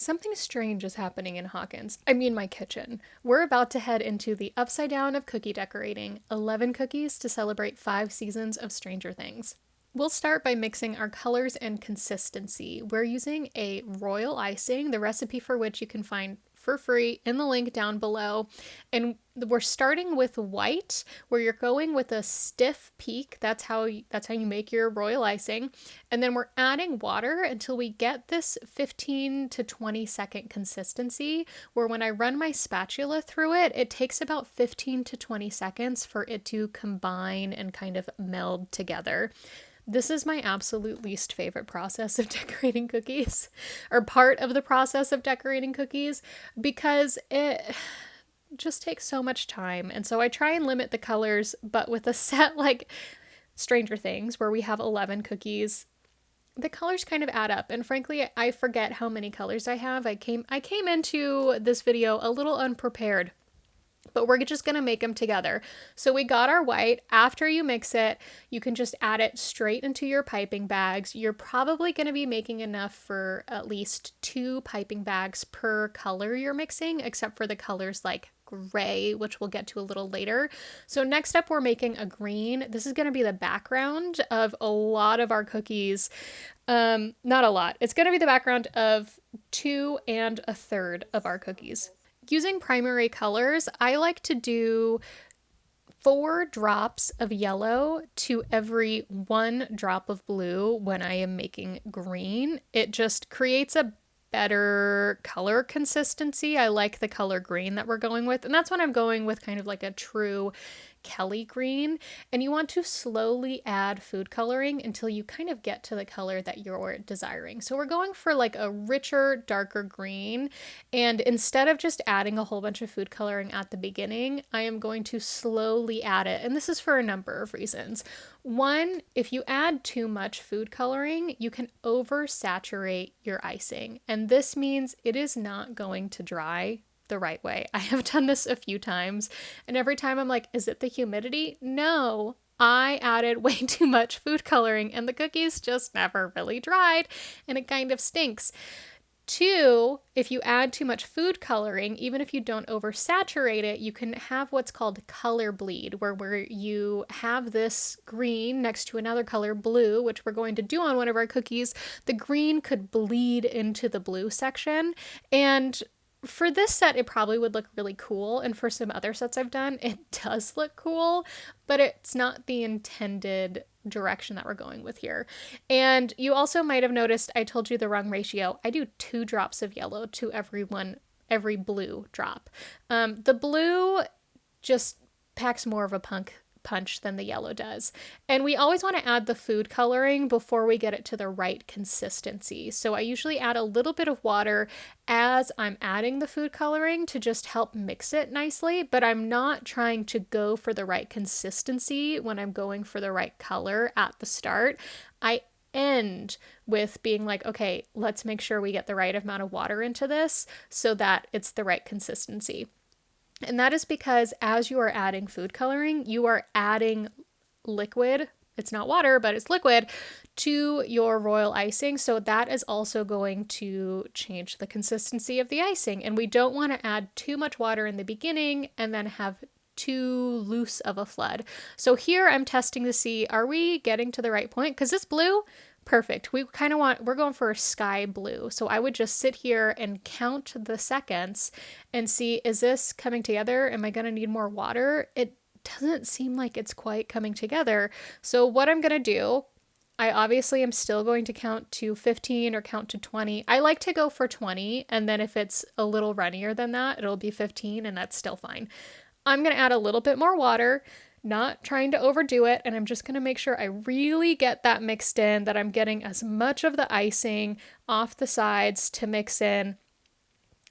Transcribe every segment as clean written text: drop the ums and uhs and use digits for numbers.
Something strange is happening in Hawkins. I mean, my kitchen. We're about to head into the upside down of cookie decorating, 11 cookies to celebrate 5 seasons of Stranger Things. We'll start by mixing our colors and consistency. We're using a royal icing, the recipe for which you can find for free in the link down below. And we're starting with white, where you're going with a stiff peak. That's how you make your royal icing. And then we're adding water until we get this 15 to 20 second consistency, where when I run my spatula through it, it takes about 15 to 20 seconds for it to combine and kind of meld together. This is my absolute least favorite process of decorating cookies, or part of the process of decorating cookies, because it just takes so much time. And so I try and limit the colors, but with a set like Stranger Things, where we have 11 cookies, the colors kind of add up. And frankly, I forget how many colors I have. I came into this video a little unprepared, but we're just going to make them together. So we got our white. After you mix it, you can just add it straight into your piping bags. You're probably going to be making enough for at least 2 piping bags per color you're mixing, except for the colors like gray, which we'll get to a little later. So next up, we're making a green. This is going to be the background of a lot of our cookies. Not a lot. It's going to be the background of 2 1/3 of our cookies. Using primary colors, I like to do 4 drops of yellow to every 1 drop of blue when I am making green. It just creates a better color consistency. I like the color green that we're going with, and that's when I'm going with kind of like a true Kelly green. And you want to slowly add food coloring until you kind of get to the color that you're desiring. So we're going for like a richer, darker green, and instead of just adding a whole bunch of food coloring at the beginning, I am going to slowly add it, and this is for a number of reasons. One, if you add too much food coloring, you can oversaturate your icing, and this means it is not going to dry the right way. I have done this a few times, and every time I'm like, is it the humidity? No, I added way too much food coloring, and the cookies just never really dried, and it kind of stinks. 2, if you add too much food coloring, even if you don't oversaturate it, you can have what's called color bleed, where you have this green next to another color, blue, which we're going to do on one of our cookies. The green could bleed into the blue section, and for this set, it probably would look really cool, and for some other sets I've done, it does look cool, but it's not the intended direction that we're going with here. And you also might have noticed I told you the wrong ratio. I do 2 drops of yellow to every blue drop. The blue just packs more of a punch than the yellow does. And we always want to add the food coloring before we get it to the right consistency. So I usually add a little bit of water as I'm adding the food coloring to just help mix it nicely, but I'm not trying to go for the right consistency when I'm going for the right color at the start. I end with being like, okay, let's make sure we get the right amount of water into this so that it's the right consistency. And that is because as you are adding food coloring, you are adding liquid, it's not water, but it's liquid, to your royal icing. So that is also going to change the consistency of the icing. And we don't want to add too much water in the beginning and then have too loose of a flood. So here I'm testing to see, are we getting to the right point? Because this blue, perfect. We're going for a sky blue. So I would just sit here and count the seconds and see, is this coming together? Am I going to need more water? It doesn't seem like it's quite coming together. So what I'm going to do, I obviously am still going to count to 15 or count to 20. I like to go for 20, and then if it's a little runnier than that, it'll be 15, and that's still fine. I'm going to add a little bit more water, not trying to overdo it, and I'm just going to make sure I really get that mixed in, that I'm getting as much of the icing off the sides to mix in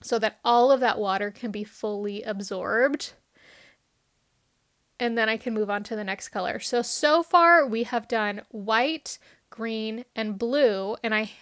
so that all of that water can be fully absorbed. And then I can move on to the next color. So far we have done white, green, and blue, and I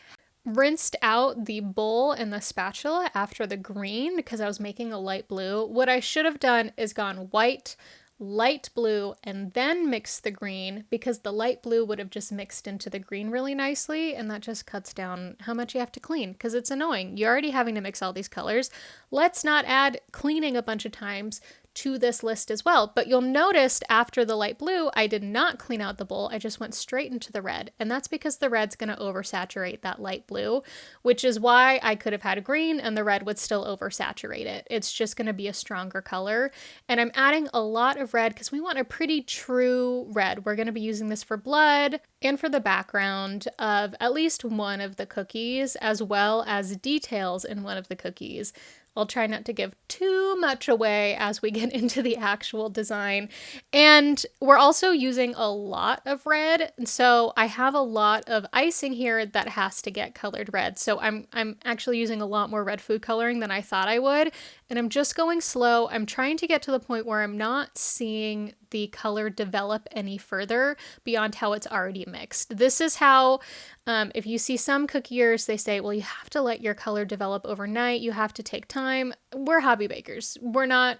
rinsed out the bowl and the spatula after the green because I was making a light blue. What I should have done is gone white, light blue and then mix the green, because the light blue would have just mixed into the green really nicely, and that just cuts down how much you have to clean, because it's annoying. You're already having to mix all these colors. Let's not add cleaning a bunch of times to this list as well. But you'll notice after the light blue, I did not clean out the bowl. I just went straight into the red. And that's because the red's going to oversaturate that light blue, which is why I could have had a green and the red would still oversaturate it. It's just going to be a stronger color. And I'm adding a lot of red because we want a pretty true red. We're going to be using this for blood and for the background of at least one of the cookies, as well as details in one of the cookies. I'll try not to give too much away as we get into the actual design. And we're also using a lot of red. And so I have a lot of icing here that has to get colored red. So I'm actually using a lot more red food coloring than I thought I would. And I'm just going slow. I'm trying to get to the point where I'm not seeing the color develop any further beyond how it's already mixed. This is how, if you see some cookiers, they say, well, you have to let your color develop overnight. You have to take time. We're hobby bakers. We're not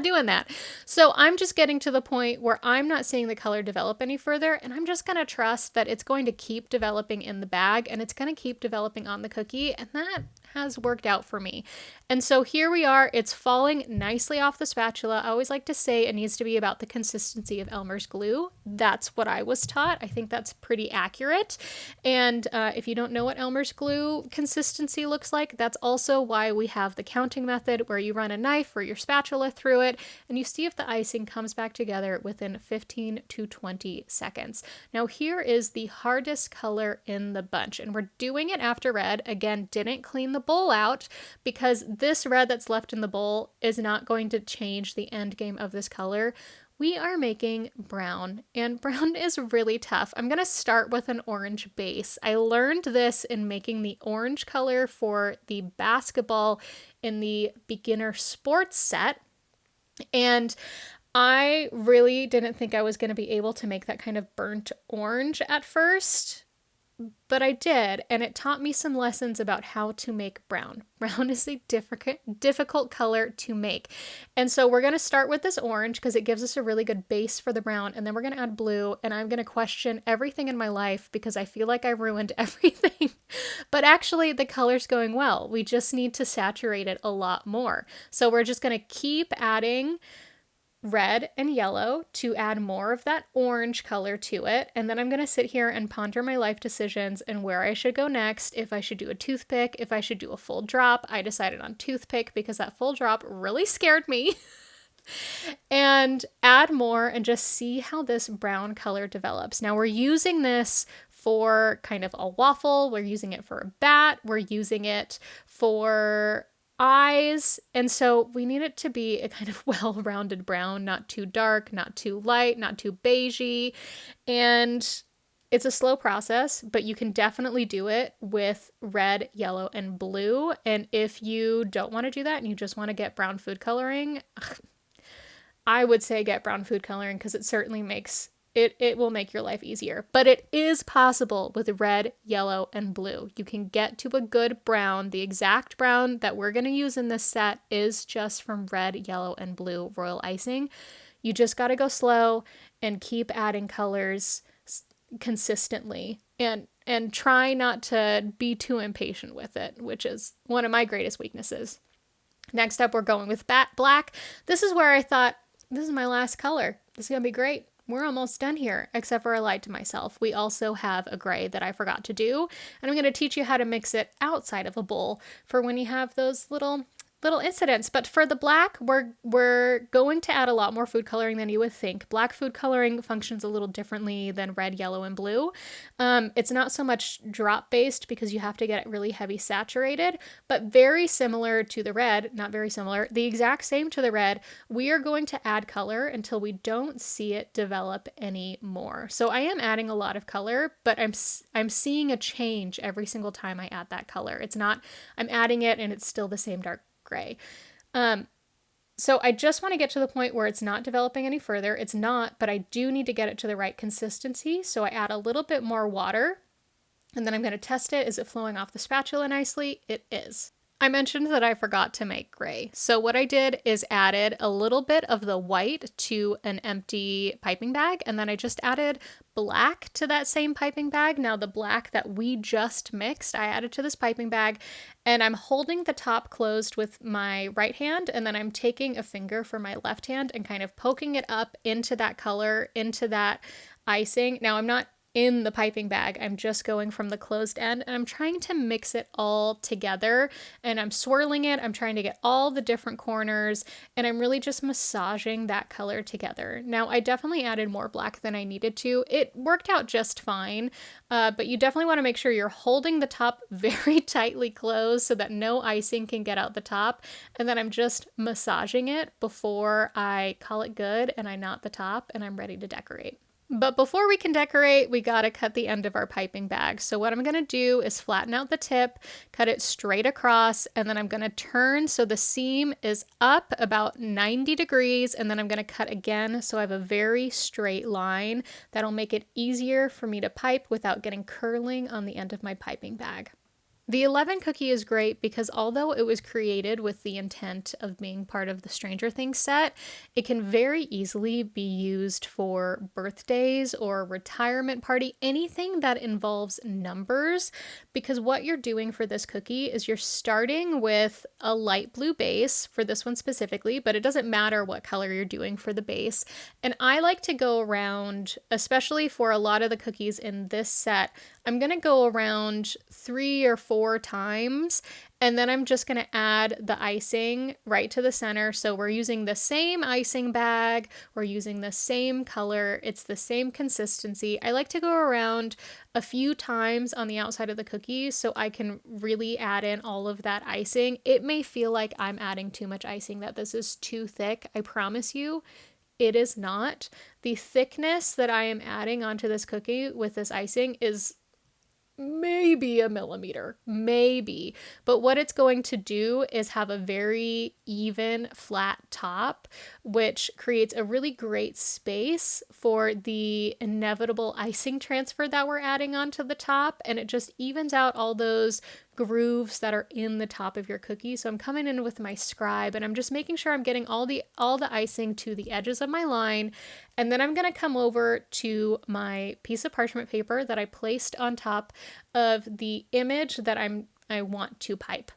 doing that. So I'm just getting to the point where I'm not seeing the color develop any further, and I'm just going to trust that it's going to keep developing in the bag and it's going to keep developing on the cookie, and that has worked out for me. And so here we are. It's falling nicely off the spatula. I always like to say it needs to be about the consistency of Elmer's glue. That's what I was taught. I think that's pretty accurate. And if you don't know what Elmer's glue consistency looks like, that's also why we have the counting method, where you run a knife or your spatula through it and you see if the icing comes back together within 15 to 20 seconds. Now here is the hardest color in the bunch, and we're doing it after red. Again, didn't clean the bowl out, because this red that's left in the bowl is not going to change the end game of this color. We are making brown, and brown is really tough. I'm going to start with an orange base. I learned this in making the orange color for the basketball in the beginner sports set, and I really didn't think I was going to be able to make that kind of burnt orange at first. But I did, and it taught me some lessons about how to make brown. Brown is a difficult color to make. And so we're going to start with this orange because it gives us a really good base for the brown, and then we're going to add blue, and I'm going to question everything in my life because I feel like I've ruined everything. But actually, the color's going well. We just need to saturate it a lot more. So we're just going to keep adding red and yellow to add more of that orange color to it. And then I'm going to sit here and ponder my life decisions and where I should go next, if I should do a toothpick, if I should do a full drop. I decided on toothpick because that full drop really scared me. And add more and just see how this brown color develops. Now we're using this for kind of a waffle. We're using it for a bat. We're using it for eyes, and so we need it to be a kind of well-rounded brown, not too dark, not too light, not too beigey. And it's a slow process, but you can definitely do it with red, yellow, and blue. And if you don't want to do that and you just want to get brown food coloring, I would say get brown food coloring, because it certainly makes it will make your life easier. But it is possible with red, yellow, and blue. You can get to a good brown. The exact brown that we're going to use in this set is just from red, yellow, and blue royal icing. You just got to go slow and keep adding colors consistently, and try not to be too impatient with it, which is one of my greatest weaknesses. Next up, we're going with black. This is where I thought, this is my last color. This is going to be great. We're almost done here, except for I lied to myself. We also have a gray that I forgot to do, and I'm going to teach you how to mix it outside of a bowl for when you have those little incidents. But for the black, we're going to add a lot more food coloring than you would think. Black food coloring functions a little differently than red, yellow, and blue. It's not so much drop based because you have to get it really heavy saturated, but very similar to the red, not very similar, the exact same to the red. We are going to add color until we don't see it develop anymore. So I am adding a lot of color, but I'm seeing a change every single time I add that color. It's not, I'm adding it and it's still the same dark gray. So I just want to get to the point where it's not developing any further. It's not, but I do need to get it to the right consistency. So I add a little bit more water, and then I'm going to test it. Is it flowing off the spatula nicely? It is. I mentioned that I forgot to make gray. So what I did is added a little bit of the white to an empty piping bag, and then I just added black to that same piping bag. Now the black that we just mixed, I added to this piping bag, and I'm holding the top closed with my right hand, and then I'm taking a finger for my left hand and kind of poking it up into that color, into that icing. Now I'm not in the piping bag. I'm just going from the closed end, and I'm trying to mix it all together, and I'm swirling it. I'm trying to get all the different corners, and I'm really just massaging that color together. Now, I definitely added more black than I needed to. It worked out just fine, but you definitely want to make sure you're holding the top very tightly closed so that no icing can get out the top, and then I'm just massaging it before I call it good and I knot the top and I'm ready to decorate. But before we can decorate, we gotta cut the end of our piping bag. So what I'm gonna do is flatten out the tip, cut it straight across, and then I'm gonna turn so the seam is up about 90 degrees, and then I'm gonna cut again so I have a very straight line. That'll make it easier for me to pipe without getting curling on the end of my piping bag. The 11 cookie is great because although it was created with the intent of being part of the Stranger Things set, it can very easily be used for birthdays or retirement party, anything that involves numbers, because what you're doing for this cookie is you're starting with a light blue base for this one specifically, but it doesn't matter what color you're doing for the base. And I like to go around, especially for a lot of the cookies in this set, I'm going to go around 3 or 4 times, and then I'm just going to add the icing right to the center. So we're using the same icing bag, we're using the same color, it's the same consistency. I like to go around a few times on the outside of the cookie so I can really add in all of that icing. It may feel like I'm adding too much icing, that this is too thick. I promise you, it is not. The thickness that I am adding onto this cookie with this icing is maybe a millimeter, maybe. But what it's going to do is have a very even, flat top, which creates a really great space for the inevitable icing transfer that we're adding onto the top. And it just evens out all those grooves that are in the top of your cookie. So I'm coming in with my scribe and I'm just making sure I'm getting all the icing to the edges of my line. And then I'm going to come over to my piece of parchment paper that I placed on top of the image that I want to pipe.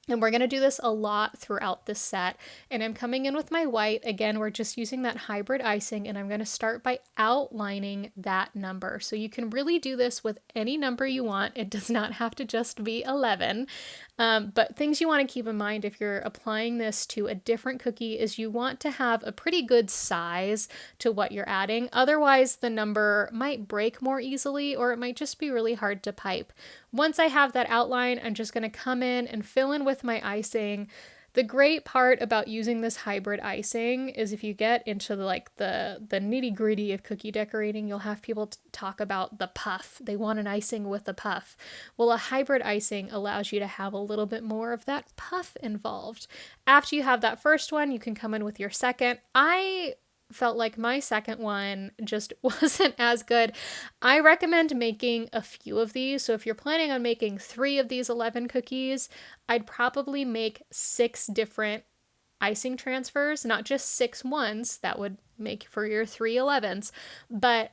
And we're going to do this a lot throughout this set. And I'm coming in with my white. Again, we're just using that hybrid icing, and I'm going to start by outlining that number. So you can really do this with any number you want. It does not have to just be 11. But things you want to keep in mind if you're applying this to a different cookie is you want to have a pretty good size to what you're adding. Otherwise, the number might break more easily, or it might just be really hard to pipe. Once I have that outline, I'm just going to come in and fill in with my icing. The great part about using this hybrid icing is if you get into the nitty-gritty of cookie decorating, you'll have people talk about the puff. They want an icing with a puff. Well, a hybrid icing allows you to have a little bit more of that puff involved. After you have that first one, you can come in with your second. I felt like my second one just wasn't as good. I recommend making a few of these. So if you're planning on making 3 of these 11 cookies, I'd probably make 6 different icing transfers, not just 6 ones. That would make for your 3 11s, but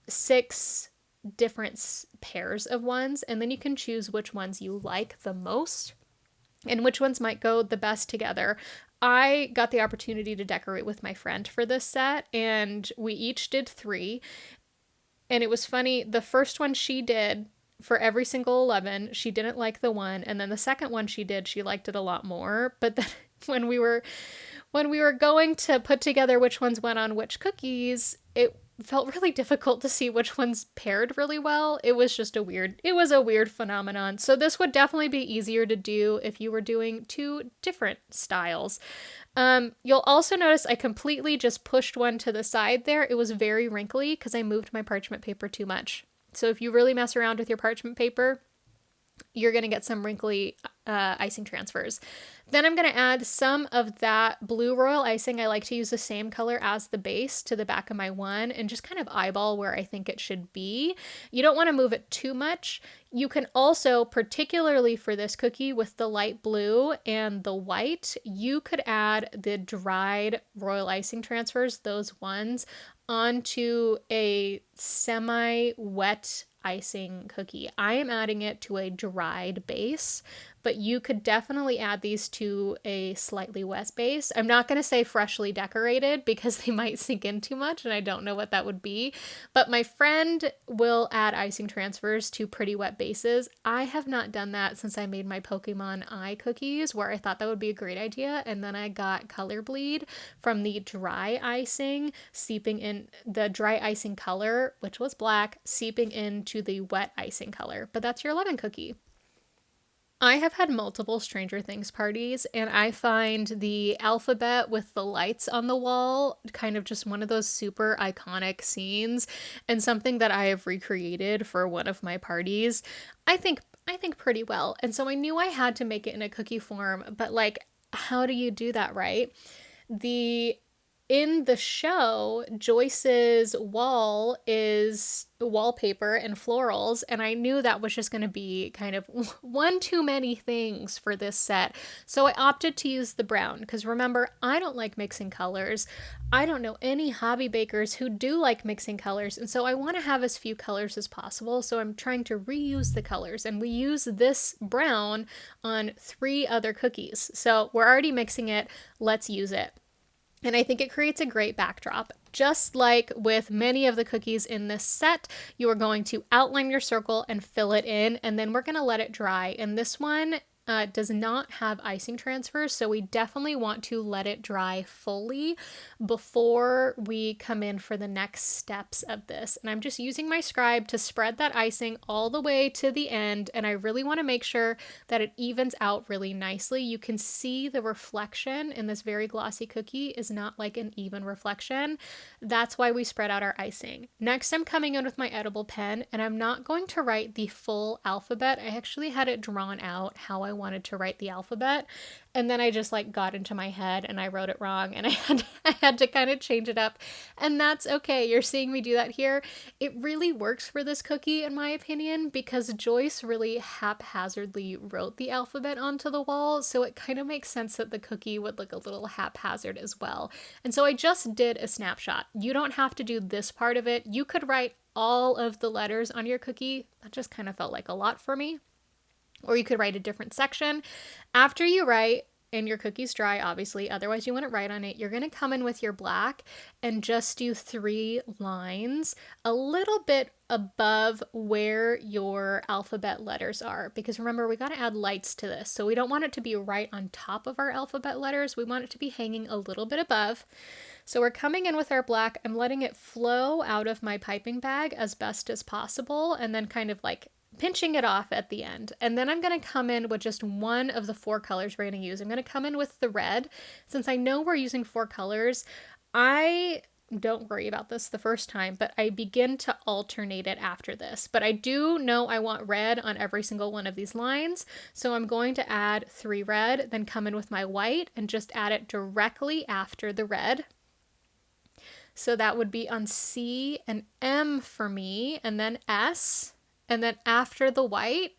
6 different pairs of ones. And then you can choose which ones you like the most and which ones might go the best together. I got the opportunity to decorate with my friend for this set, and we each did 3. And it was funny, the first one she did for every single 11, she didn't like the one, and then the second one she did, she liked it a lot more. But then when we were going to put together which ones went on which cookies, it felt really difficult to see which ones paired really well. It was a weird phenomenon. So this would definitely be easier to do if you were doing 2 different styles. You'll also notice I completely just pushed one to the side there. It was very wrinkly because I moved my parchment paper too much. So if you really mess around with your parchment paper, you're going to get some wrinkly icing transfers. Then I'm going to add some of that blue royal icing. I like to use the same color as the base to the back of my one and just kind of eyeball where I think it should be. You don't want to move it too much. You can also, particularly for this cookie with the light blue and the white, you could add the dried royal icing transfers, those ones, onto a semi-wet icing cookie. I am adding it to a dried base, but you could definitely add these to a slightly wet base. I'm not going to say freshly decorated because they might sink in too much and I don't know what that would be, but my friend will add icing transfers to pretty wet bases. I have not done that since I made my Pokemon eye cookies, where I thought that would be a great idea, and then I got color bleed from the dry icing seeping in, the dry icing color, which was black, seeping into the wet icing color. But that's your lemon cookie. I have had multiple Stranger Things parties, and I find the alphabet with the lights on the wall kind of just one of those super iconic scenes, and something that I have recreated for one of my parties. I think pretty well. And so I knew I had to make it in a cookie form, but like, how do you do that, right? In the show, Joyce's wall is wallpaper and florals, and I knew that was just going to be kind of one too many things for this set. So I opted to use the brown, because remember, I don't like mixing colors. I don't know any hobby bakers who do like mixing colors, and so I want to have as few colors as possible, so I'm trying to reuse the colors, and we use this brown on 3 other cookies. So we're already mixing it, let's use it. And I think it creates a great backdrop. Just like with many of the cookies in this set, you are going to outline your circle and fill it in, and then we're going to let it dry. And this one does not have icing transfers, so we definitely want to let it dry fully before we come in for the next steps of this. And I'm just using my scribe to spread that icing all the way to the end, and I really want to make sure that it evens out really nicely. You can see the reflection in this very glossy cookie is not like an even reflection. That's why we spread out our icing. Next, I'm coming in with my edible pen, and I'm not going to write the full alphabet. I actually had it drawn out how I wanted to write the alphabet, and then I just like got into my head and I wrote it wrong, and I had to kind of change it up, and that's okay. You're seeing me do that here. It really works for this cookie in my opinion, because Joyce really haphazardly wrote the alphabet onto the wall, so it kind of makes sense that the cookie would look a little haphazard as well. And so I just did a snapshot. You don't have to do this part of it. You could write all of the letters on your cookie. That just kind of felt like a lot for me. Or you could write a different section. After you write, and your cookie's dry, obviously, otherwise you wouldn't write on it, you're going to come in with your black and just do 3 lines a little bit above where your alphabet letters are. Because remember, we got to add lights to this. So we don't want it to be right on top of our alphabet letters. We want it to be hanging a little bit above. So we're coming in with our black. I'm letting it flow out of my piping bag as best as possible, and then kind of like pinching it off at the end. And then I'm going to come in with just one of the 4 colors we're going to use. I'm going to come in with the red. Since I know we're using 4 colors, I don't worry about this the first time, but I begin to alternate it after this. But I do know I want red on every single one of these lines, so I'm going to add 3 red, then come in with my white and just add it directly after the red. So that would be on C and M for me, and then S. And then after the white,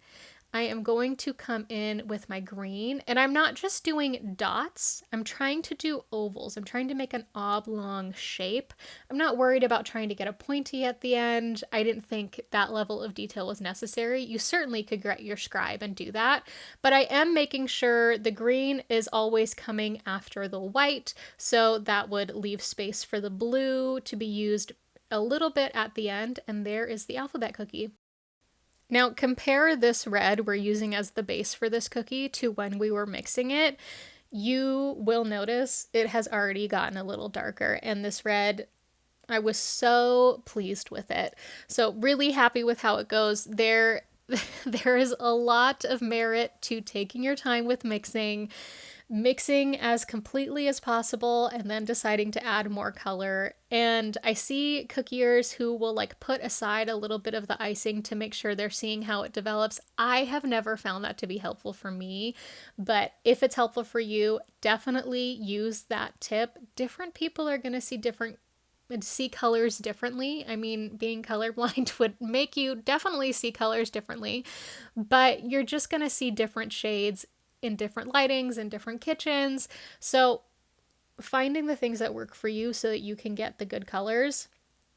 I am going to come in with my green, and I'm not just doing dots. I'm trying to do ovals. I'm trying to make an oblong shape. I'm not worried about trying to get a pointy at the end. I didn't think that level of detail was necessary. You certainly could get your scribe and do that, but I am making sure the green is always coming after the white, so that would leave space for the blue to be used a little bit at the end, and there is the alphabet cookie. Now compare this red we're using as the base for this cookie to when we were mixing it. You will notice it has already gotten a little darker, and this red, I was so pleased with it. So really happy with how it goes. There is a lot of merit to taking your time with mixing. mixing as completely as possible and then deciding to add more color. And I see cookiers who will like put aside a little bit of the icing to make sure they're seeing how it develops. I have never found that to be helpful for me, but if it's helpful for you, definitely use that tip. Different people are going to see colors differently. I mean, being colorblind would make you definitely see colors differently, but you're just going to see different shades in different lightings and different kitchens. So finding the things that work for you so that you can get the good colors,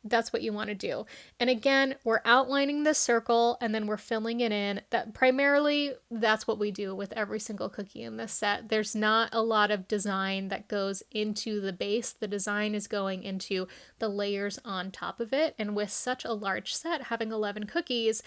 that's what you want to do. And again, we're outlining this circle and then we're filling it in. That primarily, that's what we do with every single cookie in this set. There's not a lot of design that goes into the base. The design is going into the layers on top of it. And with such a large set, having 11 cookies,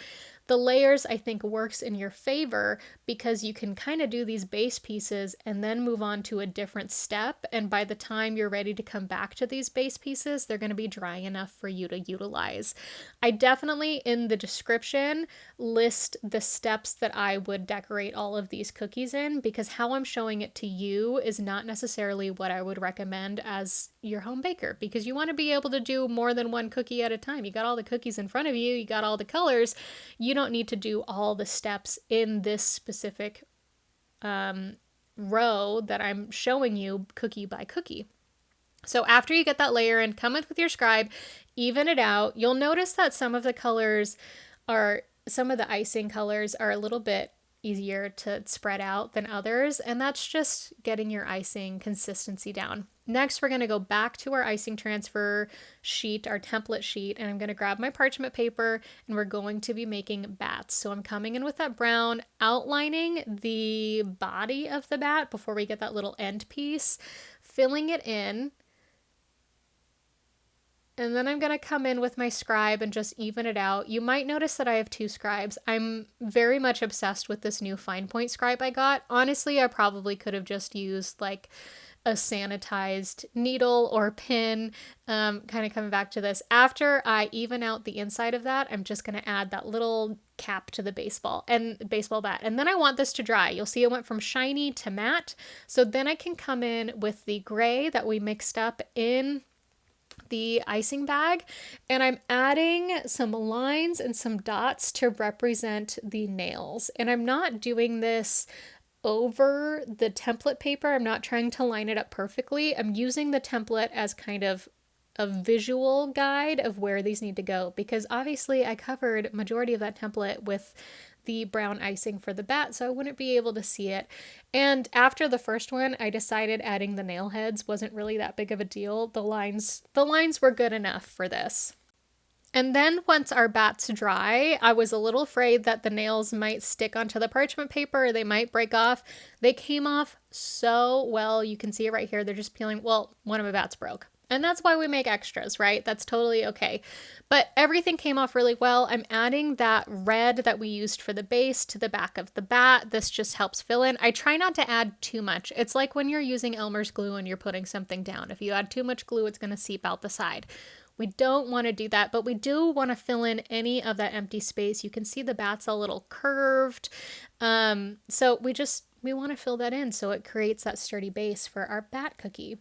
the layers, I think, works in your favor because you can kind of do these base pieces and then move on to a different step. And by the time you're ready to come back to these base pieces, they're going to be dry enough for you to utilize. I definitely, in the description, list the steps that I would decorate all of these cookies in, because how I'm showing it to you is not necessarily what I would recommend as your home baker, because you want to be able to do more than one cookie at a time. You got all the cookies in front of you, you got all the colors. You don't need to do all the steps in this specific row that I'm showing you cookie by cookie. So after you get that layer in, come in with your scribe, even it out. You'll notice that some of the icing colors are a little bit easier to spread out than others, and that's just getting your icing consistency down. Next, we're going to go back to our icing transfer sheet, our template sheet, and I'm going to grab my parchment paper and we're going to be making bats. So I'm coming in with that brown, outlining the body of the bat before we get that little end piece, filling it in. And then I'm going to come in with my scribe and just even it out. You might notice that I have two scribes. I'm very much obsessed with this new fine point scribe I got. Honestly, I probably could have just used like a sanitized needle or pin. Kind of coming back to this. After I even out the inside of that, I'm just going to add that little cap to the baseball bat. And then I want this to dry. You'll see it went from shiny to matte. So then I can come in with the gray that we mixed up in the icing bag, and I'm adding some lines and some dots to represent the nails. And I'm not doing this over the template paper. I'm not trying to line it up perfectly. I'm using the template as kind of a visual guide of where these need to go, because obviously I covered majority of that template with the brown icing for the bat, so I wouldn't be able to see it. And after the first one, I decided adding the nail heads wasn't really that big of a deal. The lines were good enough for this. And then once our bats dry, I was a little afraid that the nails might stick onto the parchment paper, or they might break off. They came off so well. You can see it right here. They're just peeling. Well, one of my bats broke. And that's why we make extras, right? That's totally okay. But everything came off really well. I'm adding that red that we used for the base to the back of the bat. This just helps fill in. I try not to add too much. It's like when you're using Elmer's glue and you're putting something down. If you add too much glue, it's going to seep out the side. We don't want to do that, but we do want to fill in any of that empty space. You can see the bat's a little curved. So we want to fill that in so it creates that sturdy base for our bat cookie.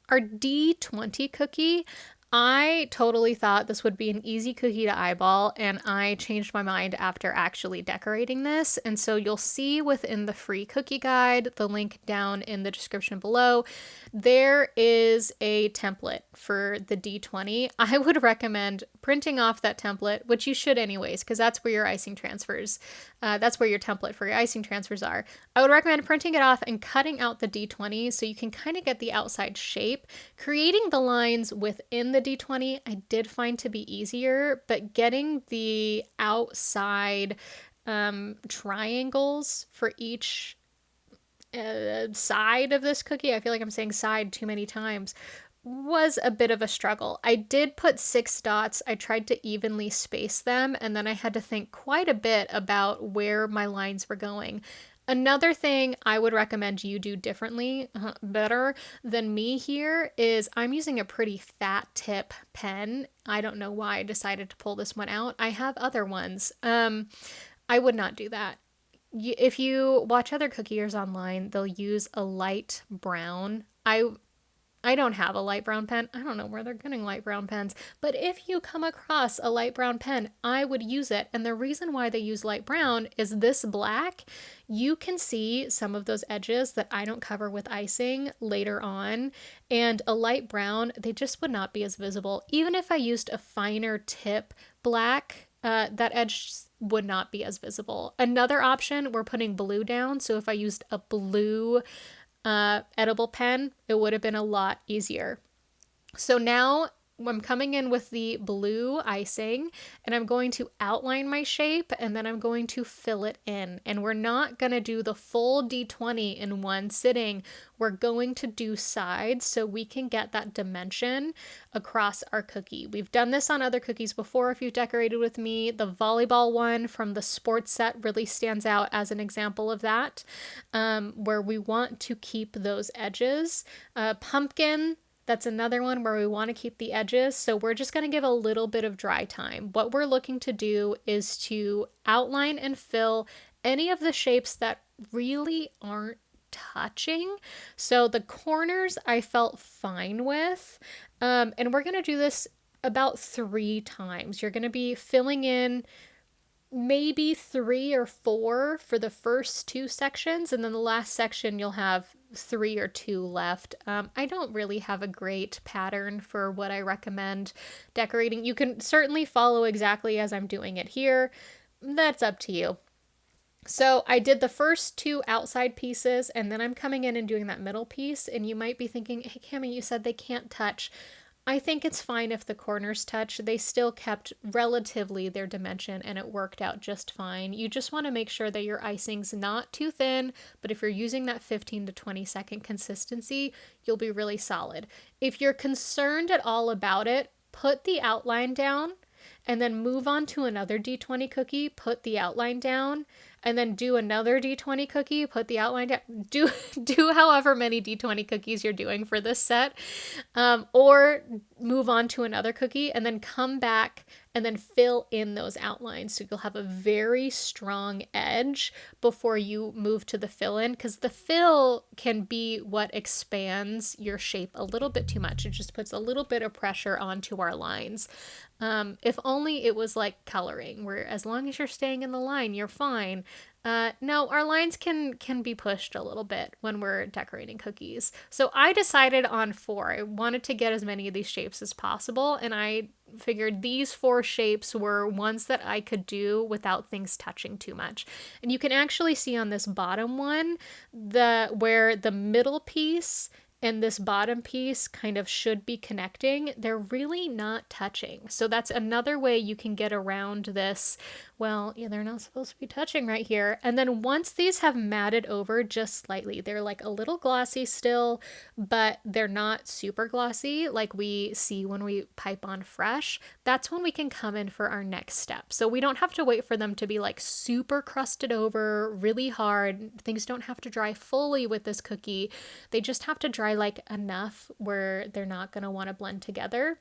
Our D20 cookie, I totally thought this would be an easy cookie to eyeball, and I changed my mind after actually decorating this. And so you'll see within the free cookie guide, the link down in the description below, there is a template for the D20. I would recommend printing off that template, which you should anyways, because that's where your icing transfers, that's where your template for your icing transfers are. I would recommend printing it off and cutting out the D20 so you can kind of get the outside shape. Creating the lines within the D20 I did find to be easier, but getting the outside triangles for each side of this cookie, I feel like I'm saying side too many times, was a bit of a struggle. I did put 6 dots. I tried to evenly space them, and then I had to think quite a bit about where my lines were going. Another thing I would recommend you do differently, better than me here, is I'm using a pretty fat tip pen. I don't know why I decided to pull this one out. I have other ones. I would not do that. if you watch other cookiers online, they'll use a light brown. I don't have a light brown pen. I don't know where they're getting light brown pens. But if you come across a light brown pen, I would use it. And the reason why they use light brown is this black. You can see some of those edges that I don't cover with icing later on. And a light brown, they just would not be as visible. Even if I used a finer tip black, that edge would not be as visible. Another option, we're putting blue down. So if I used a blue edible pen, it would have been a lot easier. So now I'm coming in with the blue icing and I'm going to outline my shape and then I'm going to fill it in. And we're not going to do the full D20 in one sitting. We're going to do sides so we can get that dimension across our cookie. We've done this on other cookies before if you've decorated with me. The volleyball one from the sports set really stands out as an example of that, where we want to keep those edges. Pumpkin, that's another one where we want to keep the edges. So we're just going to give a little bit of dry time. What we're looking to do is to outline and fill any of the shapes that really aren't touching. So the corners I felt fine with. And we're going to do this about 3 times. You're going to be filling in maybe 3 or 4 for the first 2 sections, and then the last section you'll have 3 or 2 left. I don't really have a great pattern for what I recommend decorating. You can certainly follow exactly as I'm doing it here. That's up to you. So I did the first 2 outside pieces, and then I'm coming in and doing that middle piece, and you might be thinking, hey, Cami, you said they can't touch. I think it's fine if the corners touch. They still kept relatively their dimension and it worked out just fine. You just want to make sure that your icing's not too thin, but if you're using that 15 to 20 second consistency, you'll be really solid. If you're concerned at all about it, put the outline down and then move on to another D20 cookie, put the outline down, and then do another D20 cookie, put the outline down. Do however many D20 cookies you're doing for this set, or move on to another cookie and then come back and then fill in those outlines. So you'll have a very strong edge before you move to the fill in, because the fill can be what expands your shape a little bit too much. It just puts a little bit of pressure onto our lines. If only it was like coloring, where as long as you're staying in the line, you're fine. No, our lines can be pushed a little bit when we're decorating cookies. So I decided on 4. I wanted to get as many of these shapes as possible, and I figured these 4 shapes were ones that I could do without things touching too much. And you can actually see on this bottom one where the middle piece and this bottom piece kind of should be connecting. They're really not touching. So that's another way you can get around this. Well, yeah, they're not supposed to be touching right here. And then once these have matted over just slightly, they're like a little glossy still, but they're not super glossy like we see when we pipe on fresh. That's when we can come in for our next step. So we don't have to wait for them to be like super crusted over, really hard. Things don't have to dry fully with this cookie. They just have to dry like enough where they're not going to want to blend together.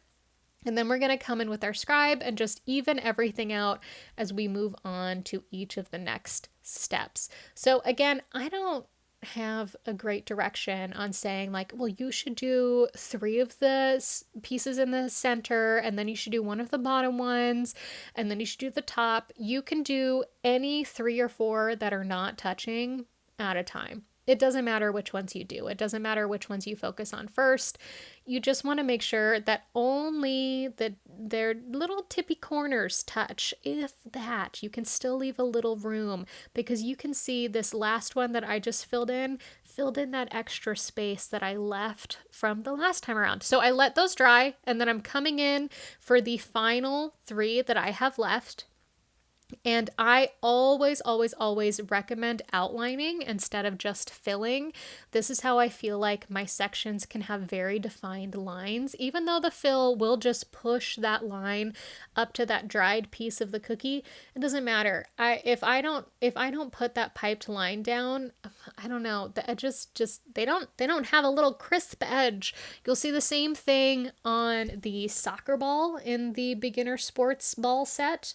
And then we're going to come in with our scribe and just even everything out as we move on to each of the next steps. So again, I don't have a great direction on saying like, well, you should do 3 of the pieces in the center, and then you should do 1 of the bottom ones, and then you should do the top. You can do any 3 or 4 that are not touching at a time. It doesn't matter which ones you do. It doesn't matter which ones you focus on first. You just want to make sure that only their little tippy corners touch. If that, you can still leave a little room, because you can see this last one that I just filled in that extra space that I left from the last time around. So I let those dry, and then I'm coming in for the final 3 that I have left. And I always recommend outlining instead of just filling. This is how I feel like my sections can have very defined lines, even though the fill will just push that line up to that dried piece of the cookie. It doesn't matter. If I don't put that piped line down, I don't know, the edges just they don't have a little crisp edge. You'll see the same thing on the soccer ball in the beginner sports ball set.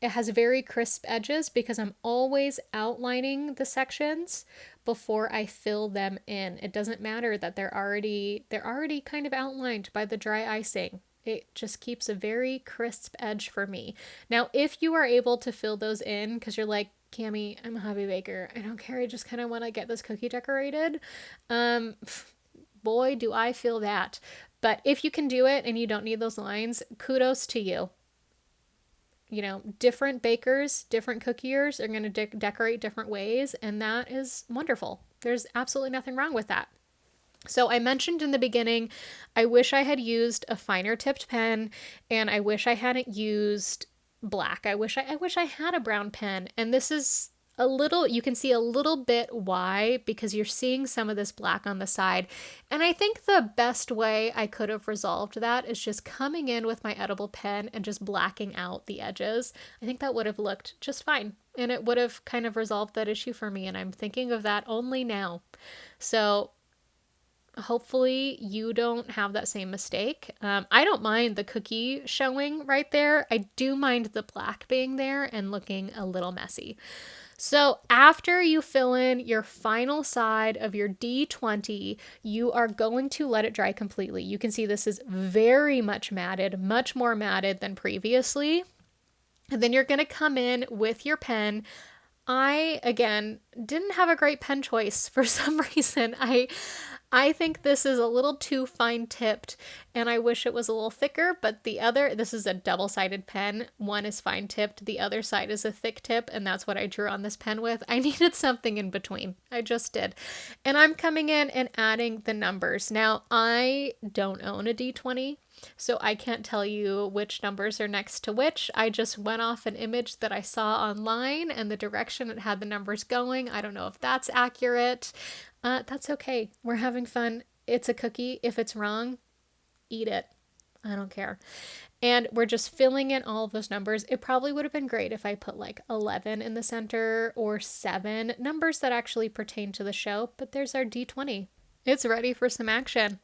It has very crisp edges because I'm always outlining the sections before I fill them in. It doesn't matter that they're already kind of outlined by the dry icing. It just keeps a very crisp edge for me. Now, if you are able to fill those in because you're like, Cami, I'm a hobby baker. I don't care. I just kind of want to get this cookie decorated. Um, Boy, do I feel that. But if you can do it and you don't need those lines, kudos to you. You know, different bakers, different cookiers are going to decorate different ways, and that is wonderful. There's absolutely nothing wrong with that. So I mentioned in the beginning, I wish I had used a finer tipped pen, and I wish I hadn't used black. I wish I had a brown pen, and this is a little, you can see a little bit why, because you're seeing some of this black on the side. And I think the best way I could have resolved that is just coming in with my edible pen and just blacking out the edges. I think that would have looked just fine, and it would have kind of resolved that issue for me, and I'm thinking of that only now. So hopefully you don't have that same mistake. I don't mind the cookie showing right there. I do mind the black being there and looking a little messy. So after you fill in your final side of your D20, you are going to let it dry completely. You can see this is very much matted, much more matted than previously. And then you're going to come in with your pen. I, again, didn't have a great pen choice for some reason. I think this is a little too fine tipped, and I wish it was a little thicker, but this is a double-sided pen. One is fine tipped, the other side is a thick tip, and that's what I drew on this pen with. I needed something in between. I just did. And I'm coming in and adding the numbers. Now, I don't own a D20, so I can't tell you which numbers are next to which. I just went off an image that I saw online and the direction it had the numbers going. I don't know if that's accurate. That's okay. We're having fun. It's a cookie. If it's wrong, eat it. I don't care. And we're just filling in all of those numbers. It probably would have been great if I put like 11 in the center or 7, numbers that actually pertain to the show, but there's our D20. It's ready for some action.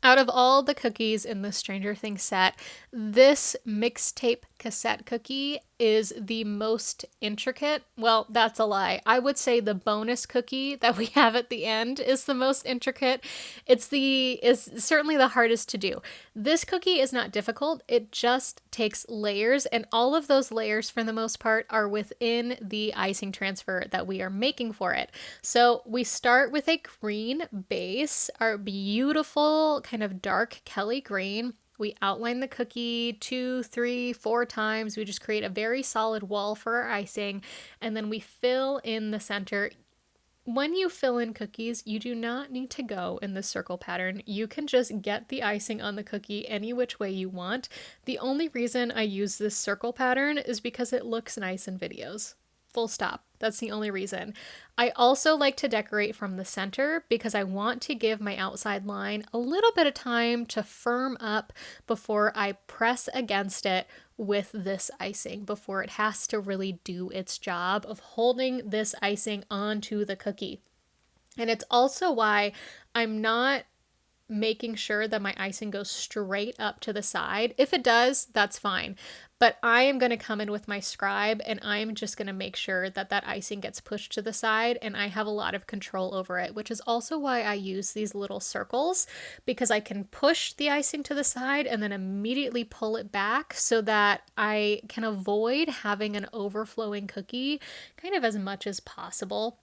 Out of all the cookies in the Stranger Things set, this mixtape cassette cookie is the most intricate. Well, that's a lie. I would say the bonus cookie that we have at the end is the most intricate. Is certainly the hardest to do. This cookie is not difficult. It just takes layers, and all of those layers for the most part are within the icing transfer that we are making for it. So we start with a green base, our beautiful kind of dark Kelly green. We outline the cookie 2, 3, 4 times. We just create a very solid wall for our icing, and then we fill in the center. When you fill in cookies, you do not need to go in the circle pattern. You can just get the icing on the cookie any which way you want. The only reason I use this circle pattern is because it looks nice in videos. Full stop. That's the only reason. I also like to decorate from the center because I want to give my outside line a little bit of time to firm up before I press against it with this icing, before it has to really do its job of holding this icing onto the cookie. And it's also why I'm not making sure that my icing goes straight up to the side. If it does, that's fine. But I am going to come in with my scribe, and I'm just going to make sure that that icing gets pushed to the side, and I have a lot of control over it, which is also why I use these little circles, because I can push the icing to the side and then immediately pull it back so that I can avoid having an overflowing cookie kind of as much as possible.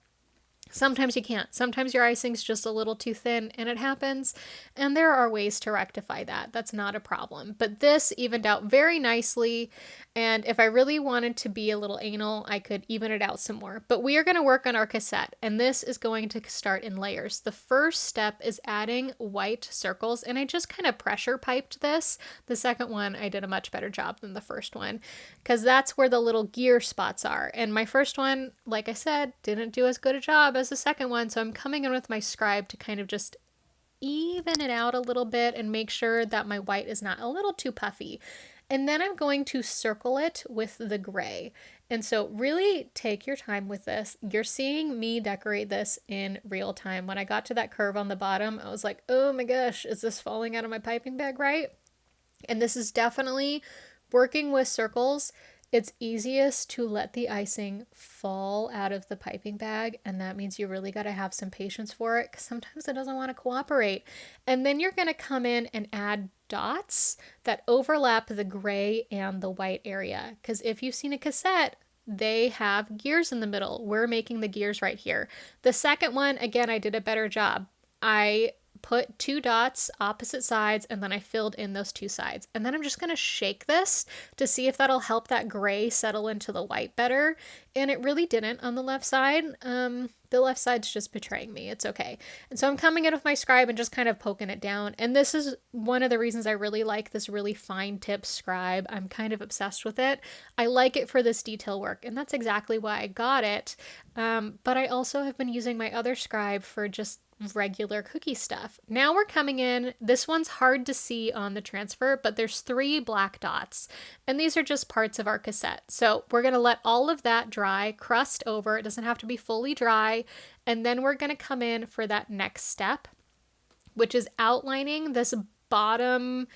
Sometimes you can't. Sometimes your icing's just a little too thin, and it happens, and there are ways to rectify that. That's not a problem. But this evened out very nicely, and if I really wanted to be a little anal, I could even it out some more. But we are going to work on our cassette, and this is going to start in layers. The first step is adding white circles, and I just kind of pressure piped this. The second one, I did a much better job than the first one, because that's where the little gear spots are. And my first one, like I said, didn't do as good a job as the second one, so I'm coming in with my scribe to kind of just even it out a little bit and make sure that my white is not a little too puffy. And then I'm going to circle it with the gray. And so really take your time with this. You're seeing me decorate this in real time. When I got to that curve on the bottom, I was like, oh my gosh, is this falling out of my piping bag right? And this is definitely working with circles it's easiest to let the icing fall out of the piping bag, and that means you really got to have some patience for it because sometimes it doesn't want to cooperate. And then you're going to come in and add dots that overlap the gray and the white area, because if you've seen a cassette, they have gears in the middle. We're making the gears right here. The second one, again, I did a better job. I put 2 dots opposite sides, and then I filled in those 2 sides. And then I'm just going to shake this to see if that'll help that gray settle into the white better. And it really didn't on the left side. The left side's just betraying me. It's okay. And so I'm coming in with my scribe and just kind of poking it down. And this is one of the reasons I really like this really fine tip scribe. I'm kind of obsessed with it. I like it for this detail work, and that's exactly why I got it. But I also have been using my other scribe for just regular cookie stuff. Now we're coming in. This one's hard to see on the transfer, but there's 3 black dots, and these are just parts of our cassette. So we're going to let all of that dry, crust over. It doesn't have to be fully dry. And then we're going to come in for that next step, which is outlining this bottom,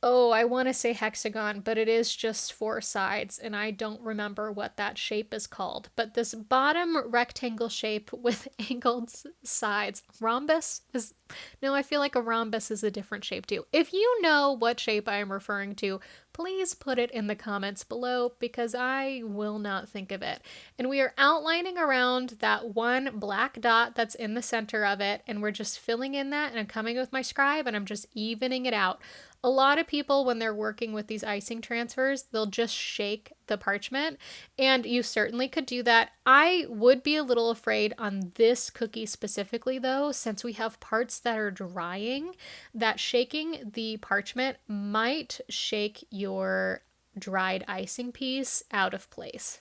I want to say hexagon, but it is just 4 sides, and I don't remember what that shape is called. But this bottom rectangle shape with angled sides. Rhombus is... No, I feel like a rhombus is a different shape too. If you know what shape I am referring to, please put it in the comments below because I will not think of it. And we are outlining around that one black dot that's in the center of it, and we're just filling in that, and I'm coming with my scribe and I'm just evening it out. A lot of people, when they're working with these icing transfers, they'll just shake the parchment, and you certainly could do that. I would be a little afraid on this cookie specifically though, since we have parts that are drying, that shaking the parchment might shake your dried icing piece out of place.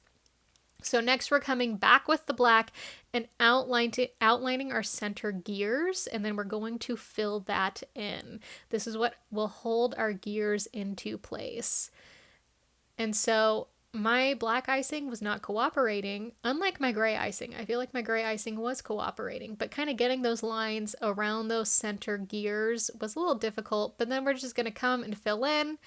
So next we're coming back with the black and outlining our center gears, and then we're going to fill that in. This is what will hold our gears into place. And so my black icing was not cooperating, unlike my gray icing. I feel like my gray icing was cooperating, but kind of getting those lines around those center gears was a little difficult. But then we're just going to come and fill in,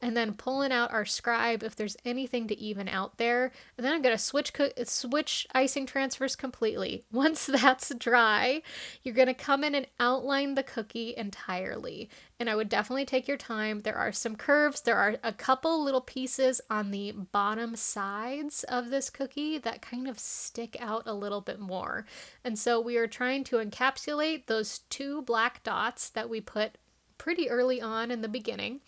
and then pulling out our scribe if there's anything to even out there. And then I'm going to switch icing transfers completely. Once that's dry, you're going to come in and outline the cookie entirely. And I would definitely take your time. There are some curves. There are a couple little pieces on the bottom sides of this cookie that kind of stick out a little bit more. And so we are trying to encapsulate those 2 black dots that we put pretty early on in the beginning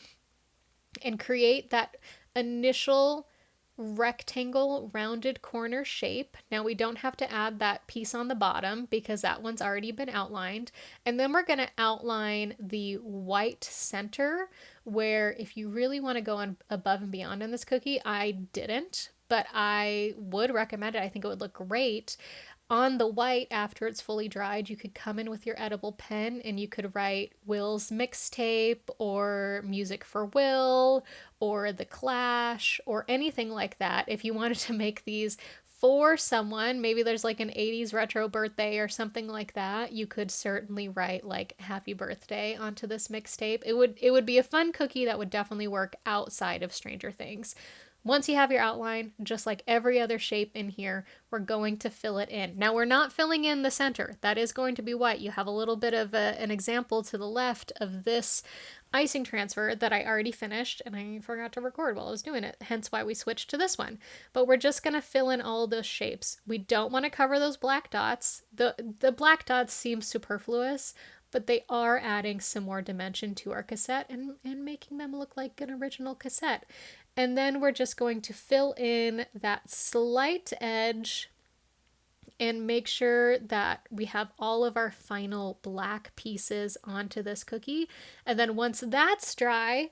and create that initial rectangle rounded corner shape. Now we don't have to add that piece on the bottom because that one's already been outlined. And then we're going to outline the white center, where if you really want to go on above and beyond in this cookie, I didn't, but I would recommend it. I think it would look great. On the white, after it's fully dried, you could come in with your edible pen and you could write Will's Mixtape or Music for Will or The Clash or anything like that. If you wanted to make these for someone, maybe there's like an 80s retro birthday or something like that, you could certainly write like Happy Birthday onto this mixtape. It would be a fun cookie that would definitely work outside of Stranger Things. Once you have your outline, just like every other shape in here, we're going to fill it in. Now we're not filling in the center. That is going to be white. You have a little bit of an example to the left of this icing transfer that I already finished, and I forgot to record while I was doing it, hence why we switched to this one. But we're just going to fill in all those shapes. We don't want to cover those black dots. The black dots seem superfluous, but they are adding some more dimension to our cassette and making them look like an original cassette. And then we're just going to fill in that slight edge and make sure that we have all of our final black pieces onto this cookie. And then once that's dry,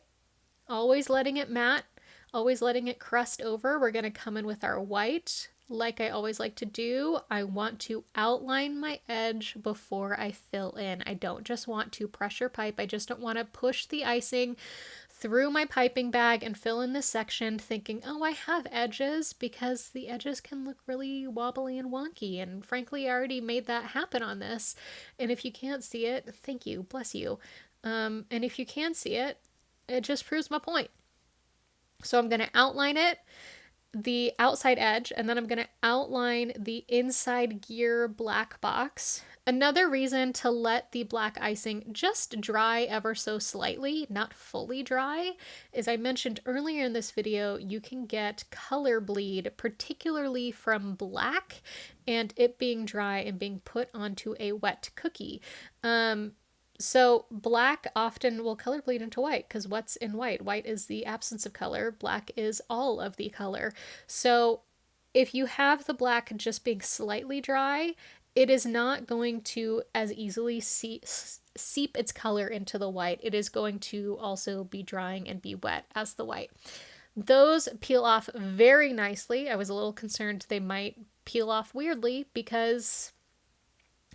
always letting it matte, always letting it crust over, we're going to come in with our white. Like I always like to do, I want to outline my edge before I fill in. I don't just want to pressure pipe. I just don't want to push the icing through my piping bag and fill in this section thinking, oh, I have edges, because the edges can look really wobbly and wonky. And frankly, I already made that happen on this. And if you can't see it, thank you, bless you. And if you can see it, it just proves my point. So I'm going to outline it. the outside edge, and then I'm going to outline the inside gear black box. Another reason to let the black icing just dry ever so slightly, not fully dry, as I mentioned earlier in this video, you can get color bleed, particularly from black, and it being dry and being put onto a wet cookie. So black often will color bleed into white because what's in white? White is the absence of color. Black is all of the color. So if you have the black just being slightly dry, it is not going to as easily seep its color into the white. It is going to also be drying and be wet as the white. Those peel off very nicely. I was a little concerned they might peel off weirdly because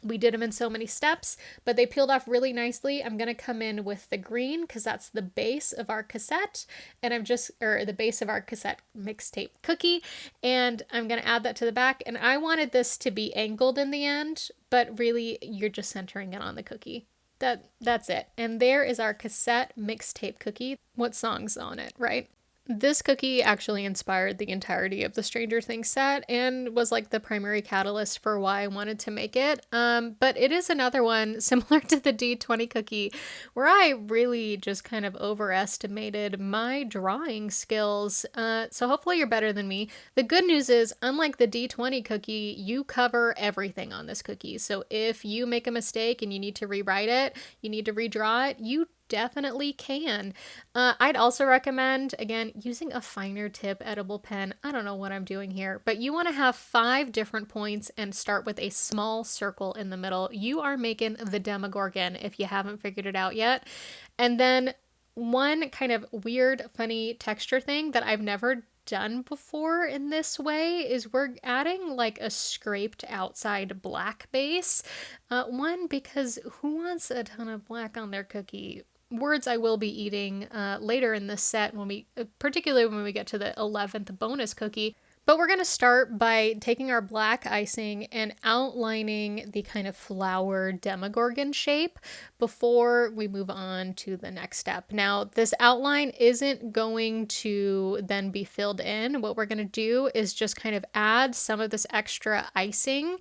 we did them in so many steps, but they peeled off really nicely. I'm going to come in with the green because that's the base of our cassette, and the base of our cassette mixtape cookie, and I'm going to add that to the back. And I wanted this to be angled in the end, but really you're just centering it on the cookie. That's it. And there is our cassette mixtape cookie. What song's on it, right? This cookie actually inspired the entirety of the Stranger Things set and was like the primary catalyst for why I wanted to make it. But it is another one similar to the D20 cookie where I really just kind of overestimated my drawing skills. So hopefully you're better than me. The good news is, unlike the D20 cookie, you cover everything on this cookie. So if you make a mistake and you need to rewrite it, you need to redraw it, you definitely can. I'd also recommend, again, using a finer tip edible pen. I don't know what I'm doing here, but you want to have 5 different points and start with a small circle in the middle. You are making the demogorgon if you haven't figured it out yet. And then one kind of weird, funny texture thing that I've never done before in this way is we're adding like a scraped outside black base. One, because who wants a ton of black on their cookie? Words I will be eating later in this set, particularly when we get to the 11th bonus cookie. But we're going to start by taking our black icing and outlining the kind of flower demogorgon shape before we move on to the next step. Now, this outline isn't going to then be filled in. What we're going to do is just kind of add some of this extra icing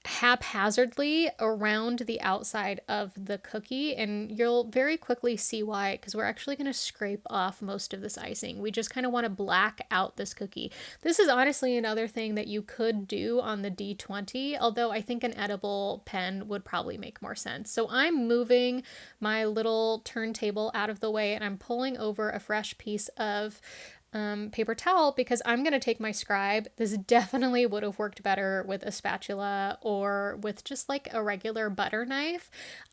haphazardly around the outside of the cookie, and you'll very quickly see why, because we're actually going to scrape off most of this icing. We just kind of want to black out this cookie. This is honestly another thing that you could do on the D20, although I think an edible pen would probably make more sense. So I'm moving my little turntable out of the way and I'm pulling over a fresh piece of paper towel because I'm going to take my scribe. This definitely would have worked better with a spatula or with just like a regular butter knife.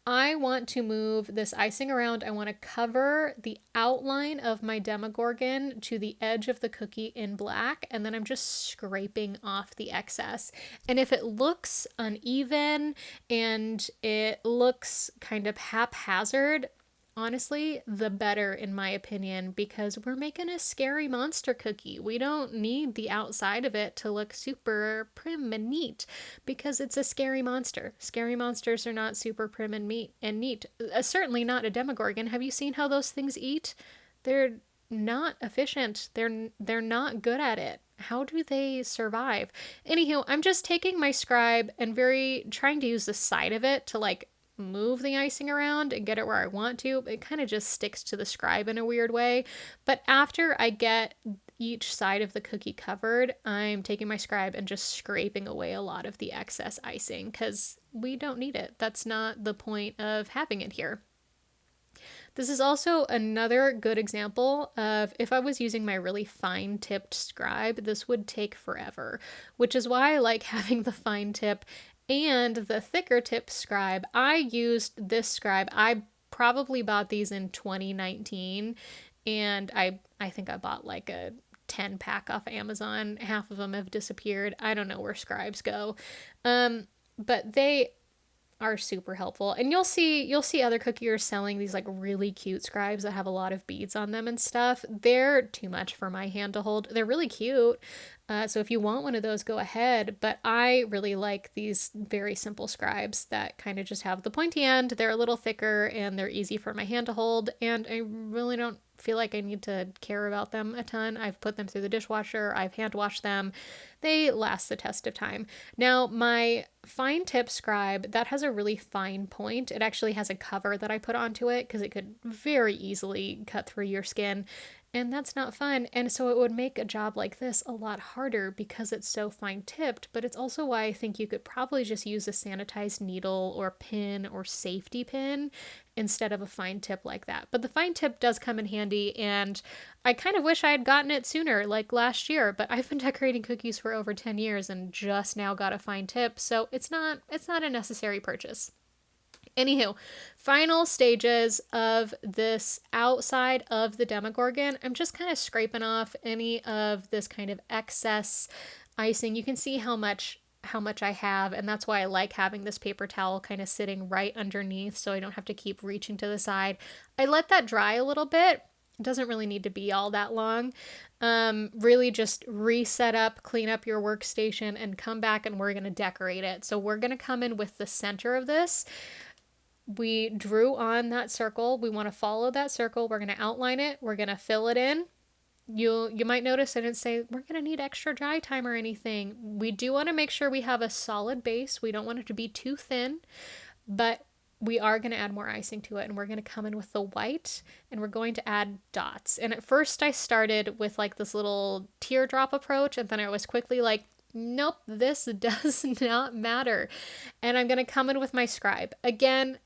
I want to move this icing around. I want to cover the outline of my demogorgon to the edge of the cookie in black, and then I'm just scraping off the excess. And if it looks uneven and it looks kind of haphazard, honestly, the better in my opinion, because we're making a scary monster cookie. We don't need the outside of it to look super prim and neat because it's a scary monster. Scary monsters are not super prim and neat. Certainly not a demogorgon. Have you seen how those things eat? They're not efficient. They're not good at it. How do they survive? Anywho, I'm just taking my scribe and trying to use the side of it to like move the icing around and get it where I want to. It kind of just sticks to the scribe in a weird way. But after I get each side of the cookie covered, I'm taking my scribe and just scraping away a lot of the excess icing because we don't need it. That's not the point of having it here. This is also another good example of if I was using my really fine tipped scribe, this would take forever, which is why I like having the fine tip and the thicker tip scribe. I used this scribe. I probably bought these in 2019, and I think I bought like a 10 pack off Amazon. Half of them have disappeared. I don't know where scribes go. But they are super helpful. And you'll see other cookiers selling these like really cute scribes that have a lot of beads on them and stuff. They're too much for my hand to hold. They're really cute. So if you want one of those, go ahead. But I really like these very simple scribes that kind of just have the pointy end. They're a little thicker and they're easy for my hand to hold. And I really don't feel like I need to care about them a ton. I've put them through the dishwasher, I've hand washed them. They last the test of time. Now, my fine tip scribe, that has a really fine point. It actually has a cover that I put onto it because it could very easily cut through your skin. And that's not fun. And so it would make a job like this a lot harder because it's so fine tipped. But it's also why I think you could probably just use a sanitized needle or pin or safety pin instead of a fine tip like that. But the fine tip does come in handy, and I kind of wish I had gotten it sooner, like last year, but I've been decorating cookies for over 10 years and just now got a fine tip, so it's not a necessary purchase. Anywho, final stages of this outside of the demogorgon. I'm just kind of scraping off any of this kind of excess icing. You can see how much I have, and that's why I like having this paper towel kind of sitting right underneath so I don't have to keep reaching to the side. I let that dry a little bit. It doesn't really need to be all that long. Really just reset up, clean up your workstation, and come back and we're going to decorate it. So we're going to come in with the center of this. We drew on that circle. We want to follow that circle. We're going to outline it. We're going to fill it in. You might notice I didn't say we're going to need extra dry time or anything. We do want to make sure we have a solid base. We don't want it to be too thin, but we are going to add more icing to it, and we're going to come in with the white, and we're going to add dots. And at first I started with like this little teardrop approach, and then I was quickly like, nope, this does not matter. And I'm going to come in with my scribe. Again,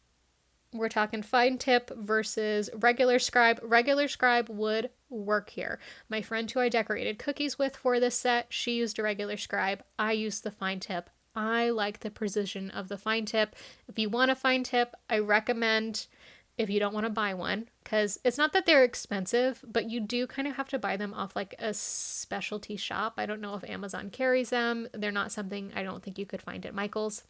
we're talking fine tip versus regular scribe. Regular scribe would work here. My friend who I decorated cookies with for this set, she used a regular scribe. I used the fine tip. I like the precision of the fine tip. If you want a fine tip, I recommend, if you don't want to buy one, because it's not that they're expensive, but you do kind of have to buy them off like a specialty shop. I don't know if Amazon carries them. They're not something I don't think you could find at Michael's.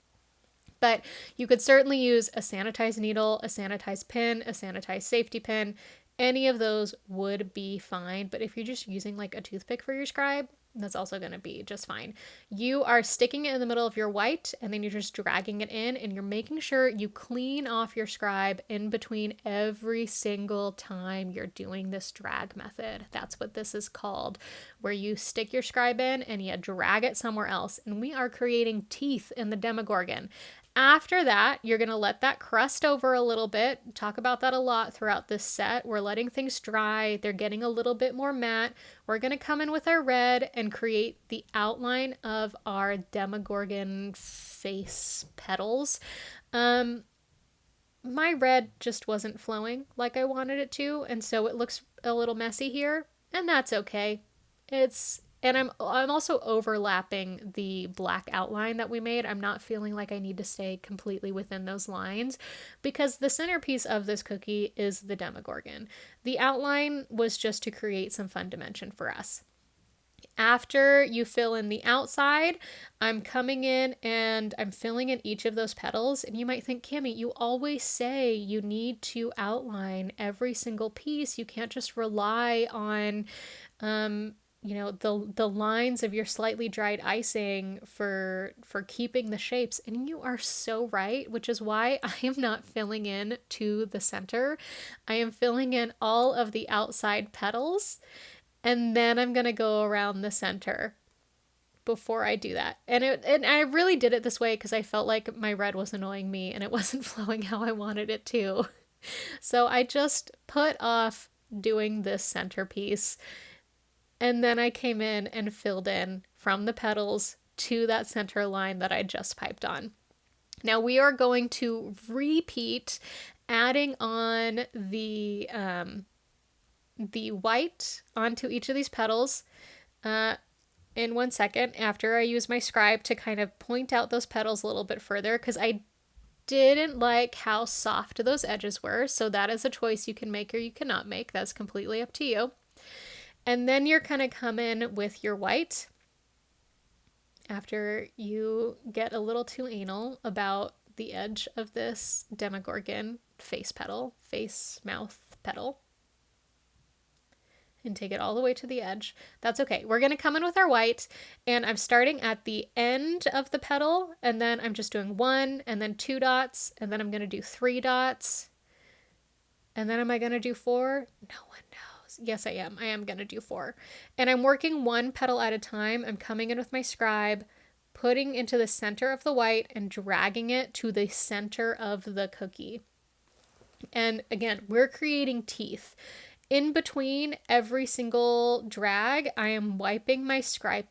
But you could certainly use a sanitized needle, a sanitized pin, a sanitized safety pin. Any of those would be fine. But if you're just using like a toothpick for your scribe, that's also going to be just fine. You are sticking it in the middle of your white, and then you're just dragging it in, and you're making sure you clean off your scribe in between every single time you're doing this drag method. That's what this is called, where you stick your scribe in and you drag it somewhere else. And we are creating teeth in the demogorgon. After that, you're going to let that crust over a little bit. Talk about that a lot throughout this set. We're letting things dry. They're getting a little bit more matte. We're going to come in with our red and create the outline of our demogorgon face petals. My red just wasn't flowing like I wanted it to, and so it looks a little messy here, and that's okay. And I'm also overlapping the black outline that we made. I'm not feeling like I need to stay completely within those lines because the centerpiece of this cookie is the demogorgon. The outline was just to create some fun dimension for us. After you fill in the outside, I'm coming in and I'm filling in each of those petals. And you might think, Cami, you always say you need to outline every single piece. You can't just rely on the lines of your slightly dried icing for keeping the shapes. And you are so right, which is why I am not filling in to the center. I am filling in all of the outside petals, and then I'm going to go around the center before I do that. And I really did it this way because I felt like my red was annoying me and it wasn't flowing how I wanted it to. So I just put off doing this centerpiece. And then I came in and filled in from the petals to that center line that I just piped on. Now we are going to repeat adding on the white onto each of these petals in 1 second after I use my scribe to kind of point out those petals a little bit further because I didn't like how soft those edges were. So that is a choice you can make or you cannot make. That's completely up to you. And then you're going to come in with your white after you get a little too anal about the edge of this demogorgon face mouth petal. And take it all the way to the edge. That's okay. We're going to come in with our white, and I'm starting at the end of the petal, and then I'm just doing 1 and then 2 dots, and then I'm going to do 3 dots. And then am I going to do 4? No one knows. Yes, I am. I am going to do 4. And I'm working one petal at a time. I'm coming in with my scribe, putting into the center of the white and dragging it to the center of the cookie. And again, we're creating teeth. In between every single drag, I am wiping my scribe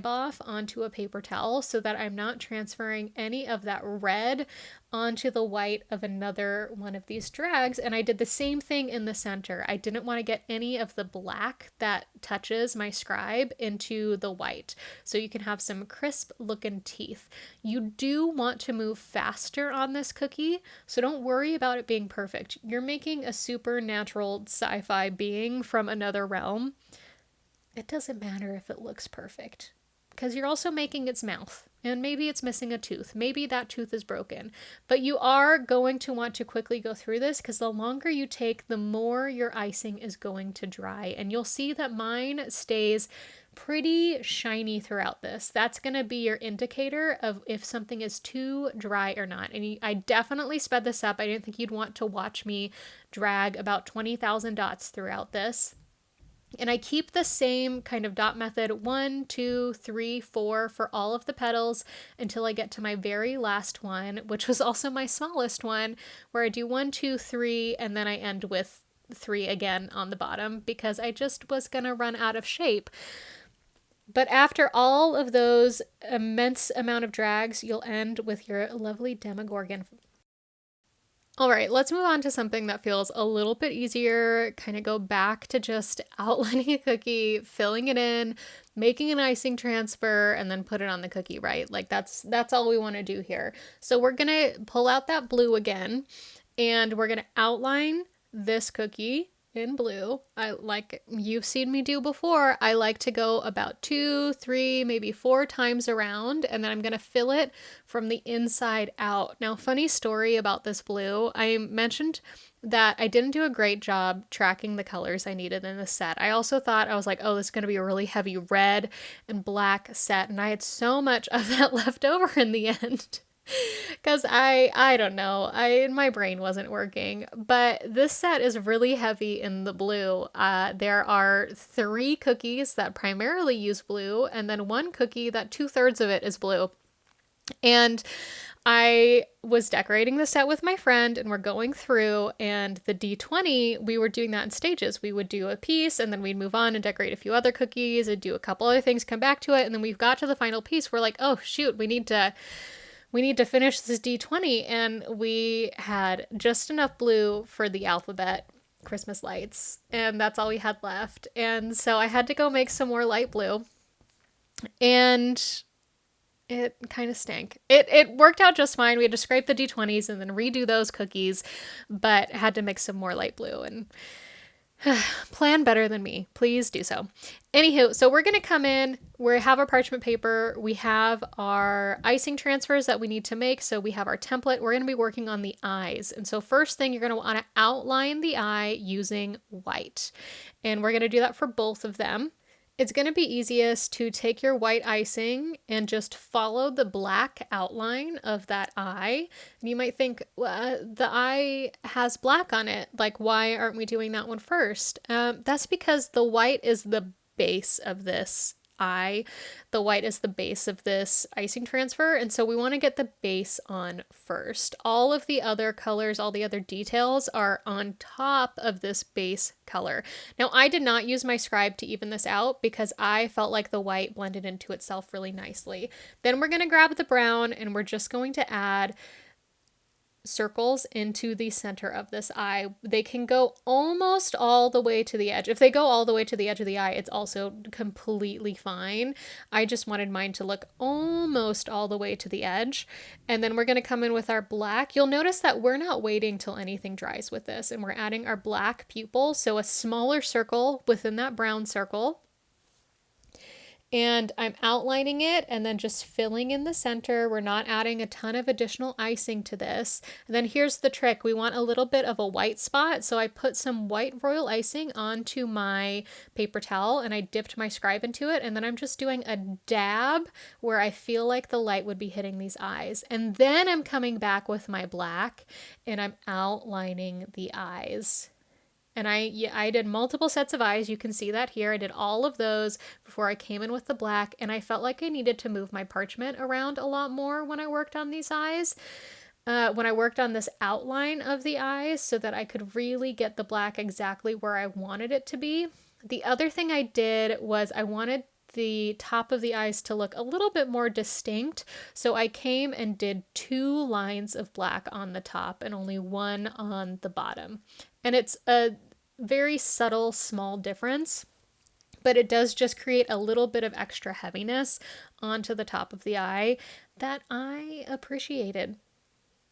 off onto a paper towel so that I'm not transferring any of that red onto the white of another one of these drags. And I did the same thing in the center. I didn't want to get any of the black that touches my scribe into the white. So you can have some crisp looking teeth. You do want to move faster on this cookie, so don't worry about it being perfect. You're making a supernatural sci-fi being from another realm. It doesn't matter if it looks perfect, because you're also making its mouth, and maybe it's missing a tooth. Maybe that tooth is broken, but you are going to want to quickly go through this, because the longer you take, the more your icing is going to dry, and you'll see that mine stays pretty shiny throughout this. That's going to be your indicator of if something is too dry or not. And I definitely sped this up. I didn't think you'd want to watch me drag about 20,000 dots throughout this. And I keep the same kind of dot method, 1, 2, 3, 4 for all of the petals until I get to my very last one, which was also my smallest one, where I do 1, 2, 3, and then I end with 3 again on the bottom because I just was gonna run out of shape. But after all of those immense amount of drags, you'll end with your lovely demogorgon. All right, let's move on to something that feels a little bit easier, kind of go back to just outlining a cookie, filling it in, making an icing transfer, and then put it on the cookie, right? Like that's all we want to do here. So we're going to pull out that blue again, and we're going to outline this cookie in blue. Like you've seen me do before, I like to go about 2, 3, maybe 4 times around, and then I'm going to fill it from the inside out. Now, funny story about this blue, I mentioned that I didn't do a great job tracking the colors I needed in the set. I also thought, I was like, oh, this is going to be a really heavy red and black set, and I had so much of that left over in the end. Because I don't know, my brain wasn't working, but this set is really heavy in the blue. There are 3 cookies that primarily use blue, and then 1 cookie that 2/3 of it is blue. And I was decorating the set with my friend, and we're going through, and the D20, we were doing that in stages. We would do a piece, and then we'd move on and decorate a few other cookies and do a couple other things, come back to it, and then we've got to the final piece. We're like, oh shoot, we need to finish this D20, and we had just enough blue for the alphabet Christmas lights, and that's all we had left. And so I had to go make some more light blue, and it kind of stank. It worked out just fine. We had to scrape the D20s and then redo those cookies, but had to mix some more light blue, and plan better than me. Please do so. Anywho, so we're going to come in, we have our parchment paper, we have our icing transfers that we need to make, so we have our template. We're going to be working on the eyes. And so first thing, you're going to want to outline the eye using white. And we're going to do that for both of them. It's going to be easiest to take your white icing and just follow the black outline of that eye. And you might think, well, the eye has black on it. Like, why aren't we doing that one first? That's because the white is the base of this eye. The white is the base of this icing transfer, and so we want to get the base on first. All of the other colors, all the other details are on top of this base color. Now, I did not use my scribe to even this out because I felt like the white blended into itself really nicely. Then we're going to grab the brown, and we're just going to add circles into the center of this eye. They can go almost all the way to the edge. If they go all the way to the edge of the eye, it's also completely fine. I just wanted mine to look almost all the way to the edge. And then we're going to come in with our black. You'll notice that we're not waiting till anything dries with this, and we're adding our black pupil, so a smaller circle within that brown circle. And I'm outlining it and then just filling in the center. We're not adding a ton of additional icing to this. And then here's the trick. We want a little bit of a white spot. So I put some white royal icing onto my paper towel and I dipped my scribe into it. And then I'm just doing a dab where I feel like the light would be hitting these eyes. And then I'm coming back with my black and I'm outlining the eyes. And I did multiple sets of eyes. You can see that here. I did all of those before I came in with the black, and I felt like I needed to move my parchment around a lot more when I worked on these eyes. When I worked on this outline of the eyes so that I could really get the black exactly where I wanted it to be. The other thing I did was I wanted the top of the eyes to look a little bit more distinct. So I came and did 2 lines of black on the top and only 1 on the bottom. And it's a very subtle, small difference, but it does just create a little bit of extra heaviness onto the top of the eye that I appreciated.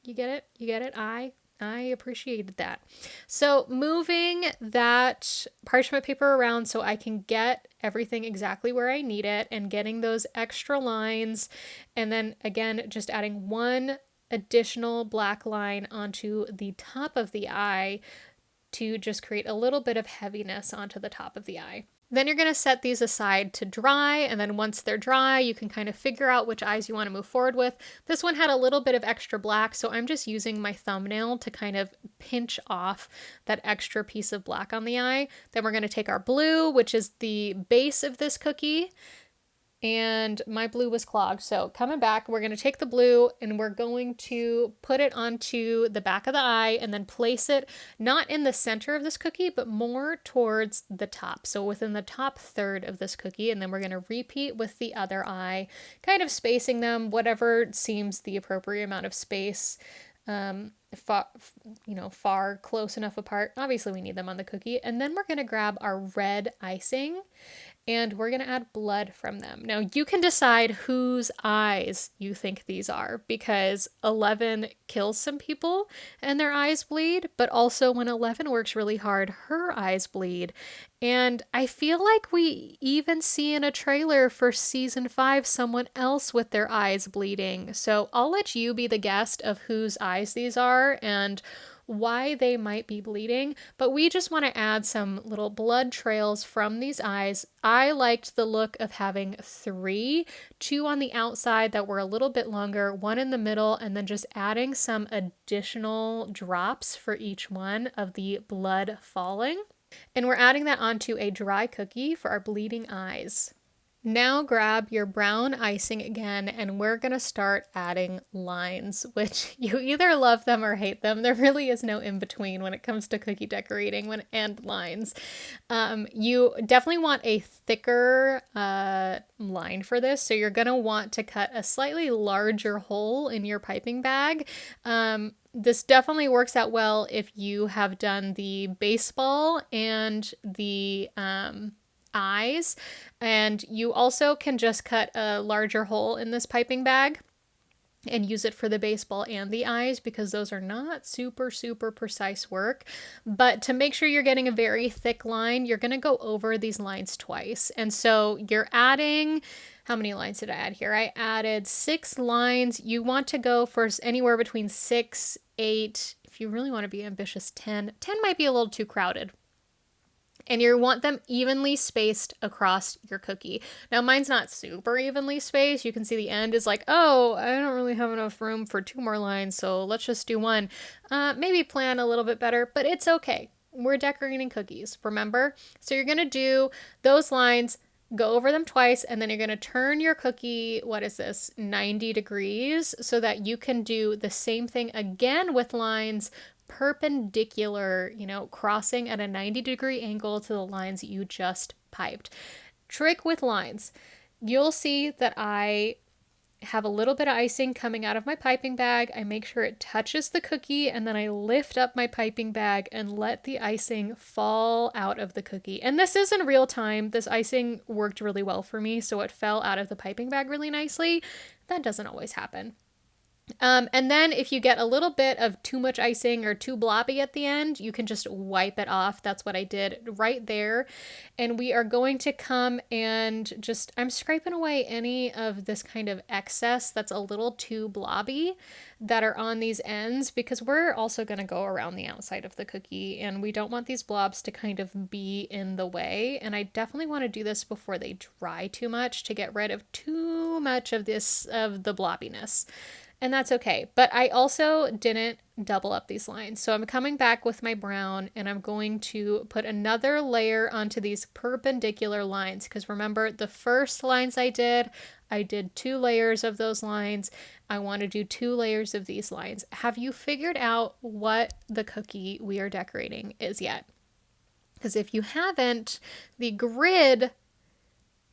You get it? You get it? I appreciated that. So moving that parchment paper around so I can get everything exactly where I need it and getting those extra lines. And then again, just adding 1 additional black line onto the top of the eye to just create a little bit of heaviness onto the top of the eye. Then you're going to set these aside to dry, and then once they're dry, you can kind of figure out which eyes you want to move forward with. This one had a little bit of extra black, so I'm just using my thumbnail to kind of pinch off that extra piece of black on the eye. Then we're going to take our blue, which is the base of this cookie, and my blue was clogged. So coming back, we're going to take the blue and we're going to put it onto the back of the eye and then place it not in the center of this cookie, but more towards the top. So within the top third of this cookie. And then we're going to repeat with the other eye, kind of spacing them, whatever seems the appropriate amount of space. Far close enough apart. Obviously we need them on the cookie. And then we're going to grab our red icing and we're going to add blood from them. Now you can decide whose eyes you think these are, because 11 kills some people and their eyes bleed, but also when 11 works really hard, her eyes bleed. And I feel like we even see in a trailer for season 5 someone else with their eyes bleeding. So I'll let you be the guest of whose eyes these are and why they might be bleeding, but we just want to add some little blood trails from these eyes. I liked the look of having 3, 2 on the outside that were a little bit longer, 1 in the middle, and then just adding some additional drops for each one of the blood falling. And we're adding that onto a dry cookie for our bleeding eyes. Now grab your brown icing again, and we're going to start adding lines, which you either love them or hate them. There really is no in between when it comes to cookie decorating and lines. You definitely want a thicker line for this, so you're going to want to cut a slightly larger hole in your piping bag. This definitely works out well if you have done the baseball and the eyes, and you also can just cut a larger hole in this piping bag and use it for the baseball and the eyes, because those are not super precise work. But to make sure you're getting a very thick line, you're going to go over these lines twice. And so you're adding, how many lines did I add here? I added 6 lines. You want to go for anywhere between 6, 8, if you really want to be ambitious, 10. 10 might be a little too crowded. And you want them evenly spaced across your cookie. Now mine's not super evenly spaced. You can see the end is like, oh, I don't really have enough room for 2 more lines, so let's just do 1. Maybe plan a little bit better, but it's okay. We're decorating cookies, remember? So you're gonna do those lines, go over them twice, and then you're gonna turn your cookie, 90 degrees, so that you can do the same thing again with lines perpendicular, crossing at a 90-degree angle to the lines you just piped. Trick with lines. You'll see that I have a little bit of icing coming out of my piping bag. I make sure it touches the cookie, and then I lift up my piping bag and let the icing fall out of the cookie. And this is in real time. This icing worked really well for me, so it fell out of the piping bag really nicely. That doesn't always happen. And then if you get a little bit of too much icing or too blobby at the end, you can just wipe it off. That's what I did right there. And we are going to come and I'm scraping away any of this kind of excess that's a little too blobby that are on these ends, because we're also going to go around the outside of the cookie and we don't want these blobs to kind of be in the way. And I definitely want to do this before they dry too much to get rid of too much of the blobbiness. and that's okay. But I also didn't double up these lines. So I'm coming back with my brown and I'm going to put another layer onto these perpendicular lines, because remember the first lines I did 2 layers of those lines. I want to do 2 layers of these lines. Have you figured out what the cookie we are decorating is yet? Because if you haven't, the grid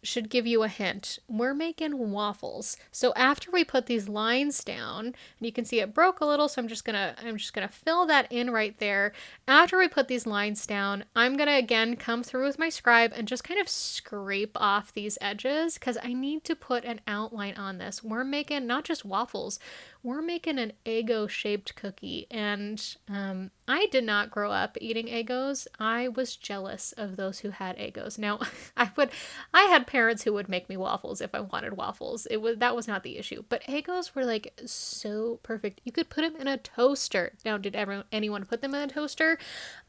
should give you a hint. We're making waffles. So after we put these lines down, and you can see it broke a little, so I'm just gonna fill that in right there. After we put these lines down, I'm gonna again come through with my scribe and just kind of scrape off these edges, because I need to put an outline on this. We're making not just waffles, we're making an Eggo shaped cookie. And I did not grow up eating Eggos. I was jealous of those who had Eggos. Now, I had parents who would make me waffles if I wanted waffles. That was not the issue. But Eggos were like so perfect. You could put them in a toaster. Now, did anyone put them in a toaster?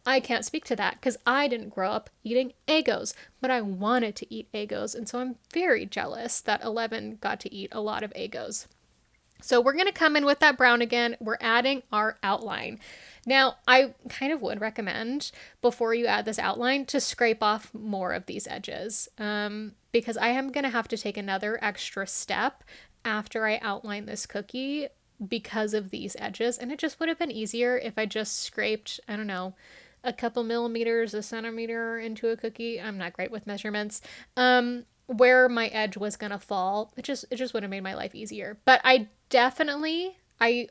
I can't speak to that because I didn't grow up eating Eggos, but I wanted to eat Eggos. And so I'm very jealous that 11 got to eat a lot of Eggos. So we're going to come in with that brown again. We're adding our outline. Now, I kind of would recommend before you add this outline to scrape off more of these edges, because I am going to have to take another extra step after I outline this cookie because of these edges. And it just would have been easier if I just scraped, I don't know, a couple millimeters, a centimeter into a cookie. I'm not great with measurements. Where my edge was gonna fall. It just would have made my life easier. But I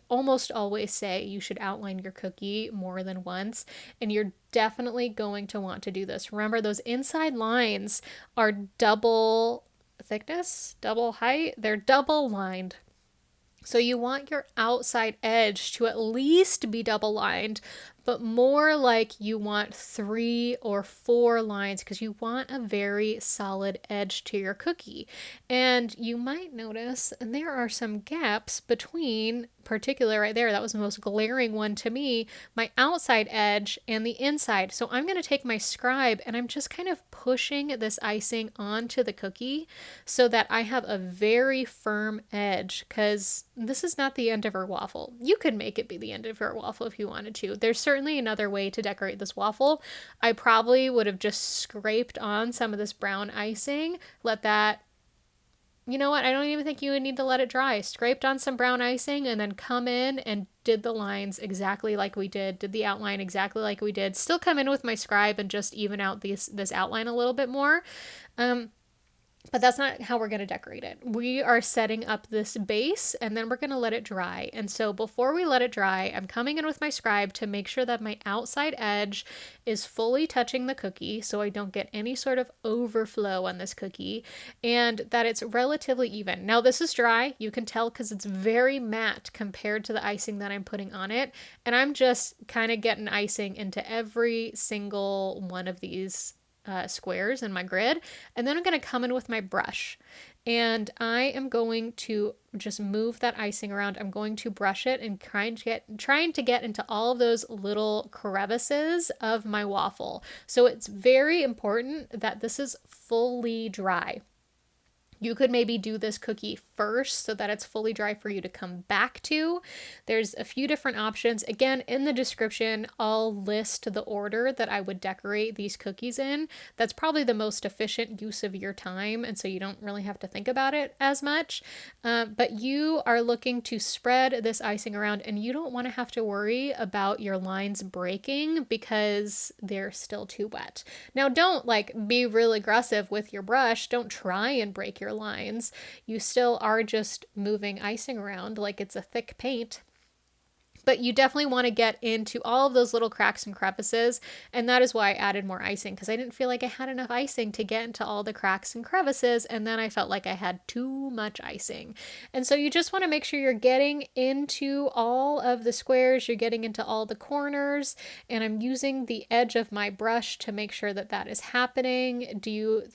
almost always say you should outline your cookie more than once, and you're definitely going to want to do this. Remember, those inside lines are double thickness, double height, they're double lined. So you want your outside edge to at least be double lined, but more like you want 3 or 4 lines, because you want a very solid edge to your cookie. And you might notice there are some gaps between, particularly right there, that was the most glaring one to me, my outside edge and the inside. So I'm going to take my scribe and I'm just kind of pushing this icing onto the cookie so that I have a very firm edge, because this is not the end of our waffle. You could make it be the end of your waffle if you wanted to. There's certainly another way to decorate this waffle. I probably would have just scraped on some of this brown icing, let that, you know what, I don't even think you would need to let it dry. Scraped on some brown icing and then come in and did the lines exactly like we did the outline exactly like we did. Still come in with my scribe and just even out this outline a little bit more. But that's not how we're going to decorate it. We are setting up this base and then we're going to let it dry. And so before we let it dry, I'm coming in with my scribe to make sure that my outside edge is fully touching the cookie so I don't get any sort of overflow on this cookie, and that it's relatively even. Now this is dry. You can tell because it's very matte compared to the icing that I'm putting on it. And I'm just kind of getting icing into every single one of these squares in my grid, and then I'm going to come in with my brush and I am going to just move that icing around. I'm going to brush it and trying to get into all of those little crevices of my waffle. So it's very important that this is fully dry. You could maybe do this cookie first so that it's fully dry for you to come back to. There's a few different options. Again, in the description, I'll list the order that I would decorate these cookies in. That's probably the most efficient use of your time, and so you don't really have to think about it as much. But you are looking to spread this icing around, and you don't want to have to worry about your lines breaking because they're still too wet. Now, don't be real aggressive with your brush. Don't try and break your lines. You still are just moving icing around like it's a thick paint. But you definitely want to get into all of those little cracks and crevices, and that is why I added more icing, because I didn't feel like I had enough icing to get into all the cracks and crevices, and then I felt like I had too much icing. And so you just want to make sure you're getting into all of the squares, you're getting into all the corners, and I'm using the edge of my brush to make sure that that is happening.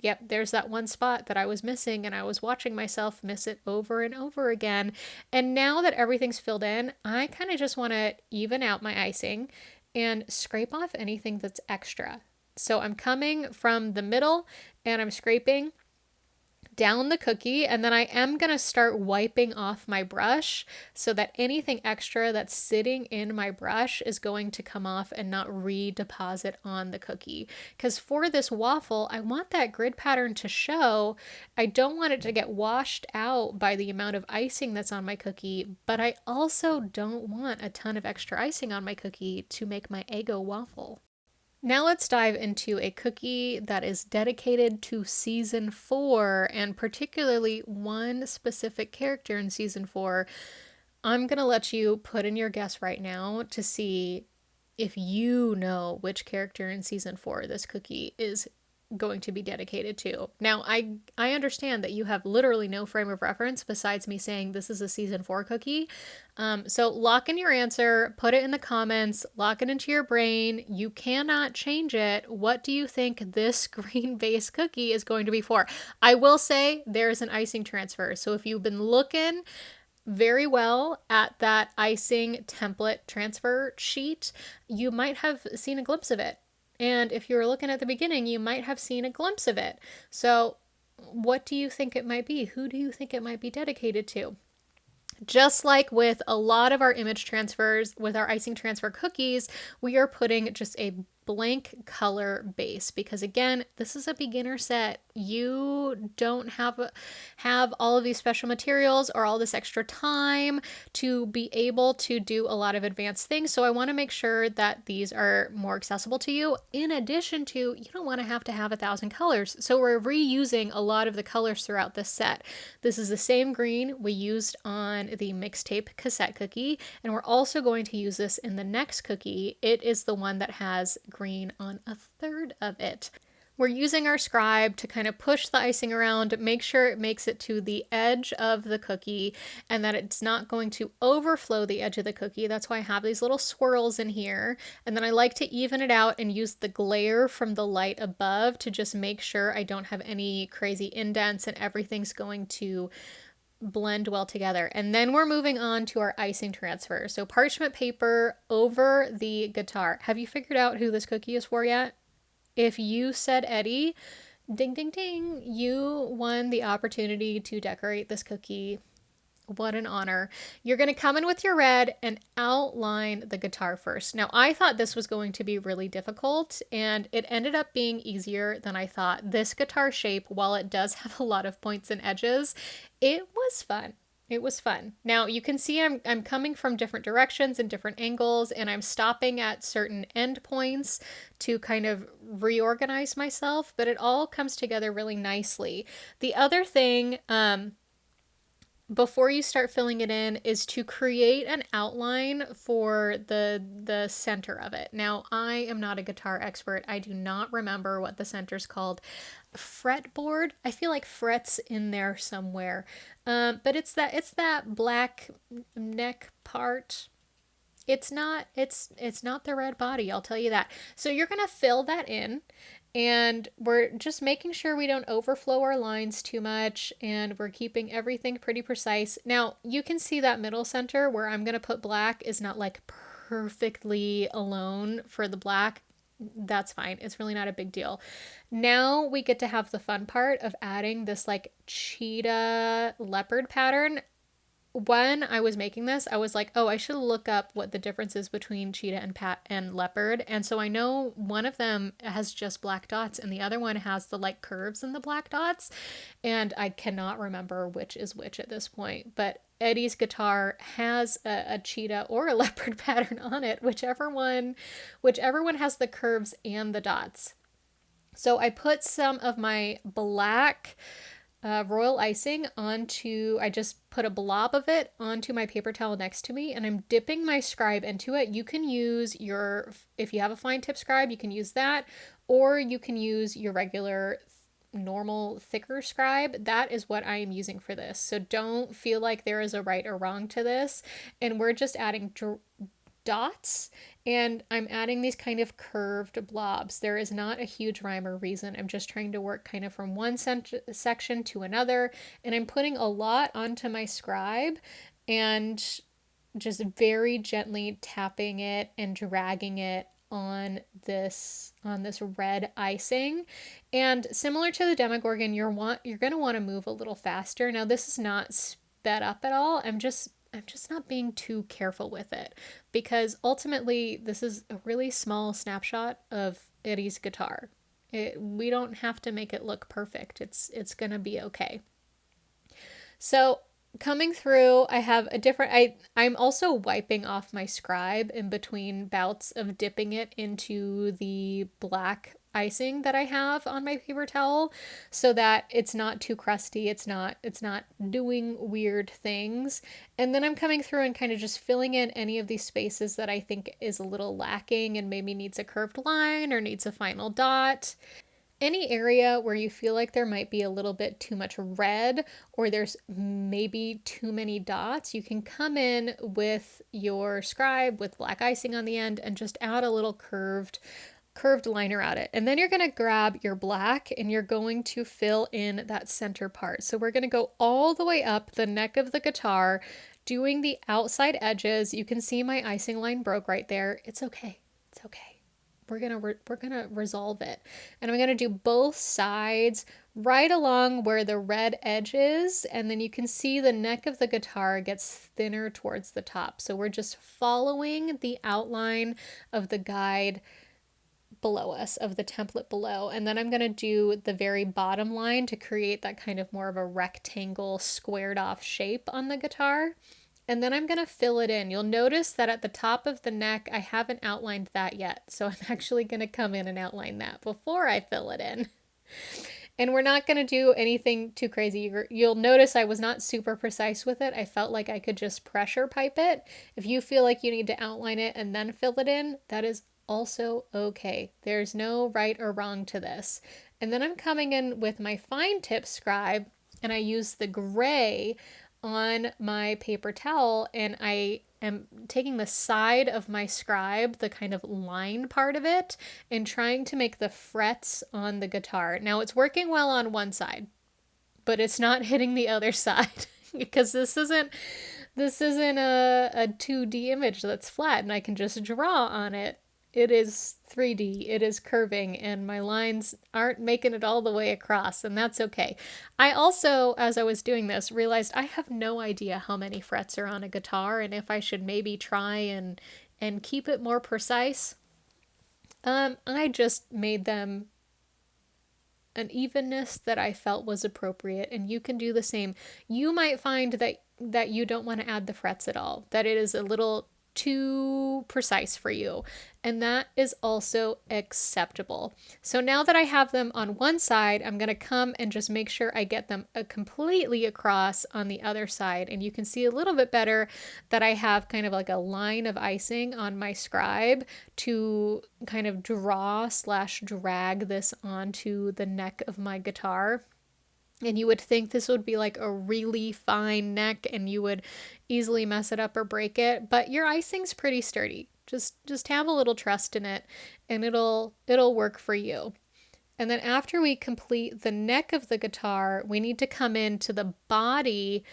Yep, there's that one spot that I was missing, and I was watching myself miss it over and over again. And now that everything's filled in, I kind of just want to even out my icing and scrape off anything that's extra. So I'm coming from the middle and I'm scraping down the cookie, and then I am going to start wiping off my brush so that anything extra that's sitting in my brush is going to come off and not redeposit on the cookie. Because for this waffle, I want that grid pattern to show. I don't want it to get washed out by the amount of icing that's on my cookie, but I also don't want a ton of extra icing on my cookie to make my Eggo waffle. Now let's dive into a cookie that is dedicated to season 4, and particularly one specific character in season 4. I'm going to let you put in your guess right now to see if you know which character in season 4 this cookie is going to be dedicated to. Now, I understand that you have literally no frame of reference besides me saying this is a season 4 cookie. So lock in your answer, put it in the comments, lock it into your brain. You cannot change it. What do you think this green base cookie is going to be for? I will say there's an icing transfer. So if you've been looking very well at that icing template transfer sheet, you might have seen a glimpse of it. And if you were looking at the beginning, you might have seen a glimpse of it. So what do you think it might be? Who do you think it might be dedicated to? Just like with a lot of our image transfers, with our icing transfer cookies, we are putting just a blank color base because, again, this is a beginner set. You don't have all of these special materials or all this extra time to be able to do a lot of advanced things. So I want to make sure that these are more accessible to you. In addition to, you don't want to have 1,000 colors. So we're reusing a lot of the colors throughout this set. This is the same green we used on the mixtape cassette cookie, and we're also going to use this in the next cookie. It is the one that has green on a third of it. We're using our scribe to kind of push the icing around, make sure it makes it to the edge of the cookie and that it's not going to overflow the edge of the cookie. That's why I have these little swirls in here. And then I like to even it out and use the glare from the light above to just make sure I don't have any crazy indents and everything's going to blend well together. And then we're moving on to our icing transfer. So parchment paper over the guitar. Have you figured out who this cookie is for yet? If you said Eddie, ding, ding, ding, you won the opportunity to decorate this cookie. What an honor. You're going to come in with your red and outline the guitar first. Now, I thought this was going to be really difficult, and it ended up being easier than I thought. This guitar shape, while it does have a lot of points and edges, it was fun. It was fun. Now you can see I'm coming from different directions and different angles, and I'm stopping at certain end points to kind of reorganize myself, but it all comes together really nicely. The other thing, before you start filling it in, is to create an outline for the center of it. Now, I am not a guitar expert. I do not remember what the center's called. Fretboard? I feel like fret's in there somewhere. But it's that black neck part. It's not the red body, I'll tell you that. So you're going to fill that in. And we're just making sure we don't overflow our lines too much, and we're keeping everything pretty precise. Now, you can see that middle center where I'm going to put black is not like perfectly alone for the black. That's fine. It's really not a big deal. Now we get to have the fun part of adding this like cheetah leopard pattern. When I was making this, I was like, oh, I should look up what the difference is between cheetah and leopard. And so I know one of them has just black dots and the other one has the like curves in the black dots. And I cannot remember which is which at this point. But Eddie's guitar has a cheetah or a leopard pattern on it, whichever one has the curves and the dots. So I put some of my black royal icing onto, I just put a blob of it onto my paper towel next to me, and I'm dipping my scribe into it. You can use if you have a fine tip scribe, you can use that, or you can use your regular normal thicker scribe. That is what I am using for this. So don't feel like there is a right or wrong to this. And we're just adding dots, and I'm adding these kind of curved blobs. There is not a huge rhyme or reason. I'm just trying to work kind of from one section to another, and I'm putting a lot onto my scribe and just very gently tapping it and dragging it on this red icing. And similar to the demogorgon, you're going to want to move a little faster. Now this is not sped up at all. I'm just not being too careful with it, because ultimately this is a really small snapshot of Eddie's guitar. We don't have to make it look perfect. It's going to be okay. So coming through, I have a different, I'm also wiping off my scribe in between bouts of dipping it into the black icing that I have on my paper towel, so that it's not too crusty, it's not doing weird things. And then I'm coming through and kind of just filling in any of these spaces that I think is a little lacking and maybe needs a curved line or needs a final dot. Any area where you feel like there might be a little bit too much red, or there's maybe too many dots, you can come in with your scribe with black icing on the end and just add a little curved liner at it. And then you're going to grab your black and you're going to fill in that center part. So we're going to go all the way up the neck of the guitar, doing the outside edges. You can see my icing line broke right there. It's okay. It's okay. We're gonna resolve it. And I'm gonna do both sides right along where the red edge is, and then you can see the neck of the guitar gets thinner towards the top. So we're just following the outline of the guide below us, of the template below. And then I'm gonna do the very bottom line to create that kind of more of a rectangle squared off shape on the guitar. And then I'm going to fill it in. You'll notice that at the top of the neck, I haven't outlined that yet. So I'm actually going to come in and outline that before I fill it in. And we're not going to do anything too crazy. You'll notice I was not super precise with it. I felt like I could just pressure pipe it. If you feel like you need to outline it and then fill it in, that is also okay. There's no right or wrong to this. And then I'm coming in with my fine tip scribe, and I use the gray on my paper towel, and I am taking the side of my scribe, the kind of line part of it, and trying to make the frets on the guitar. Now it's working well on one side, but it's not hitting the other side because this isn't a 2D image that's flat and I can just draw on it. It is 3D, it is curving, and my lines aren't making it all the way across, and that's okay. I also, as I was doing this, realized I have no idea how many frets are on a guitar and if I should maybe try and keep it more precise. I just made them an evenness that I felt was appropriate, and you can do the same. You might find that you don't want to add the frets at all, that it is a little too precise for you, and that is also acceptable. So now that I have them on one side, I'm going to come and just make sure I get them completely across on the other side, and you can see a little bit better that I have kind of like a line of icing on my scribe to kind of draw/drag this onto the neck of my guitar. And you would think this would be like a really fine neck and you would easily mess it up or break it, but your icing's pretty sturdy. Just have a little trust in it and it'll work for you. And then after we complete the neck of the guitar, we need to come into the body.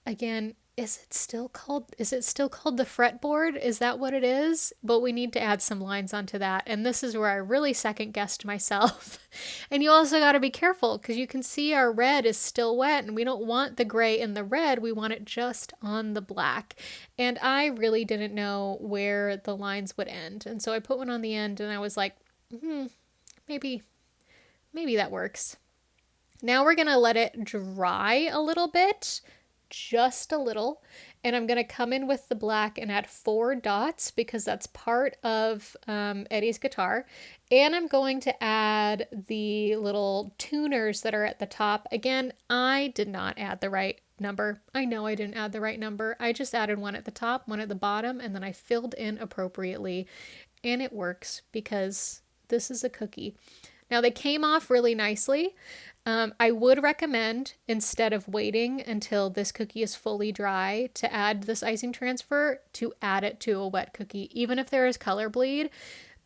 Again, is it still called the fretboard? Is that what it is? But we need to add some lines onto that. And this is where I really second guessed myself. And you also got to be careful because you can see our red is still wet and we don't want the gray in the red. We want it just on the black. And I really didn't know where the lines would end. And so I put one on the end and I was like, maybe that works. Now we're going to let it dry a little bit. Just a little, and I'm going to come in with the black and add 4 dots because that's part of Eddie's guitar, and I'm going to add the little tuners that are at the top. Again, I did not add the right number. I know I didn't add the right number. I just added one at the top, one at the bottom, and then I filled in appropriately, and it works because this is a cookie. Now they came off really nicely. I would recommend, instead of waiting until this cookie is fully dry to add this icing transfer, to add it to a wet cookie, even if there is color bleed,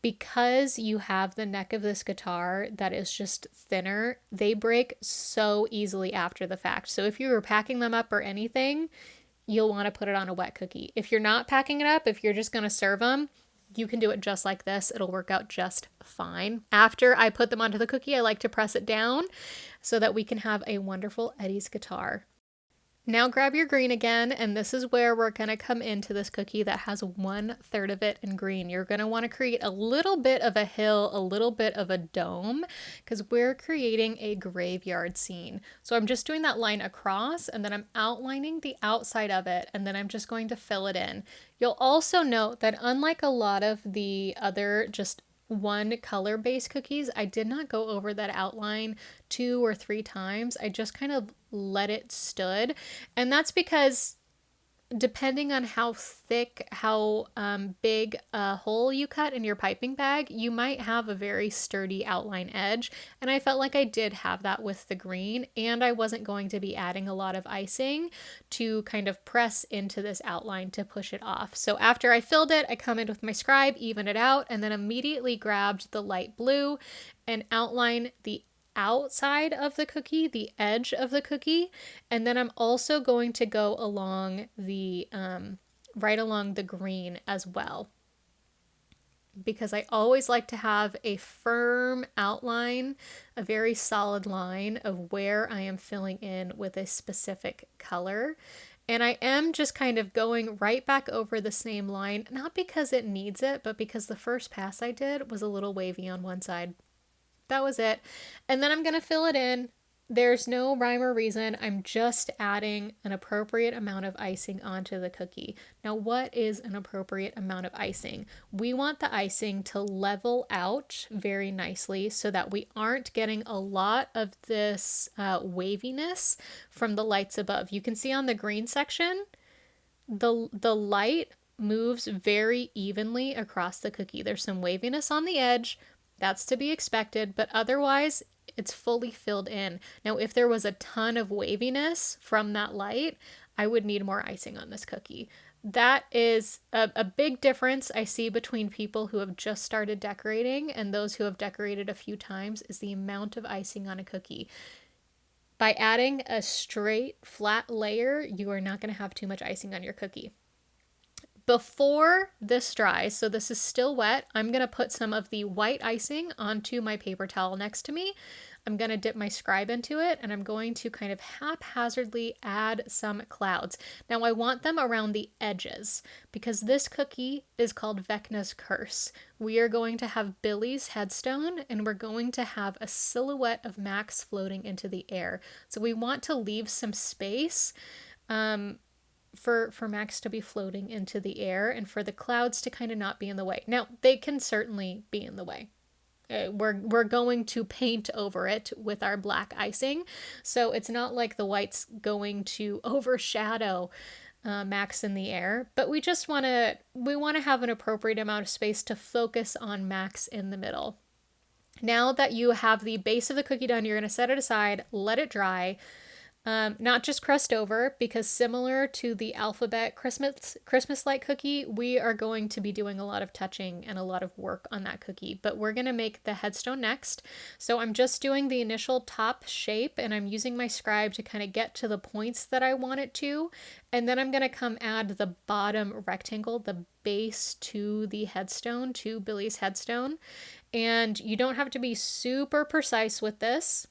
because you have the neck of this guitar that is just thinner. They break so easily after the fact. So if you were packing them up or anything, you'll want to put it on a wet cookie. If you're not packing it up, if you're just going to serve them, you can do it just like this. It'll work out just fine. After I put them onto the cookie, I like to press it down so that we can have a wonderful Eddie's guitar. Now grab your green again, and this is where we're going to come into this cookie that has 1/3 of it in green. You're going to want to create a little bit of a hill, a little bit of a dome, because we're creating a graveyard scene. So I'm just doing that line across, and then I'm outlining the outside of it, and then I'm just going to fill it in. You'll also note that unlike a lot of the other just one color based cookies, I did not go over that outline 2 or 3 times. I just kind of let it stood. And that's because depending on how thick, how big a hole you cut in your piping bag, you might have a very sturdy outline edge. And I felt like I did have that with the green, and I wasn't going to be adding a lot of icing to kind of press into this outline to push it off. So after I filled it, I come in with my scribe, even it out, and then immediately grabbed the light blue and outline the outside of the cookie, the edge of the cookie, and then I'm also going to go along the right along the green as well, because I always like to have a firm outline, a very solid line of where I am filling in with a specific color. And I am just kind of going right back over the same line, not because it needs it, but because the first pass I did was a little wavy on one side. That was it. And then I'm going to fill it in. There's no rhyme or reason. I'm just adding an appropriate amount of icing onto the cookie. Now, what is an appropriate amount of icing? We want the icing to level out very nicely so that we aren't getting a lot of this waviness from the lights above. You can see on the green section, the light moves very evenly across the cookie. There's some waviness on the edge. That's to be expected, but otherwise it's fully filled in. Now, if there was a ton of waviness from that light, I would need more icing on this cookie. That is a big difference I see between people who have just started decorating and those who have decorated a few times, is the amount of icing on a cookie. By adding a straight flat layer, you are not going to have too much icing on your cookie. Before this dries, so this is still wet, I'm going to put some of the white icing onto my paper towel next to me. I'm going to dip my scribe into it, and I'm going to kind of haphazardly add some clouds. Now I want them around the edges because this cookie is called Vecna's curse. We are going to have Billy's headstone, and we're going to have a silhouette of Max floating into the air. So we want to leave some space for Max to be floating into the air and for the clouds to kind of not be in the way. Now, they can certainly be in the way. We're going to paint over it with our black icing, so it's not like the white's going to overshadow Max in the air, but we want to have an appropriate amount of space to focus on Max in the middle. Now that you have the base of the cookie done, you're going to set it aside, let it dry. Not just crust over, because similar to the alphabet Christmas light cookie, we are going to be doing a lot of touching and a lot of work on that cookie, but we're going to make the headstone next. So I'm just doing the initial top shape, and I'm using my scribe to kind of get to the points that I want it to. And then I'm going to come add the bottom rectangle, the base to the headstone, to Billy's headstone. And you don't have to be super precise with this.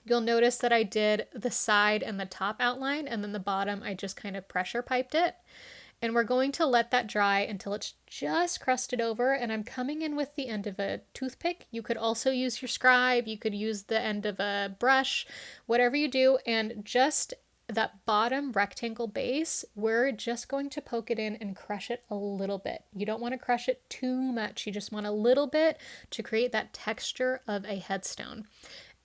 You'll notice that I did the side and the top outline, and then the bottom I just kind of pressure piped it. And we're going to let that dry until it's just crusted over, and I'm coming in with the end of a toothpick. You could also use your scribe, you could use the end of a brush, whatever you do, and just that bottom rectangle base, we're just going to poke it in and crush it a little bit. You don't want to crush it too much, you just want a little bit to create that texture of a headstone.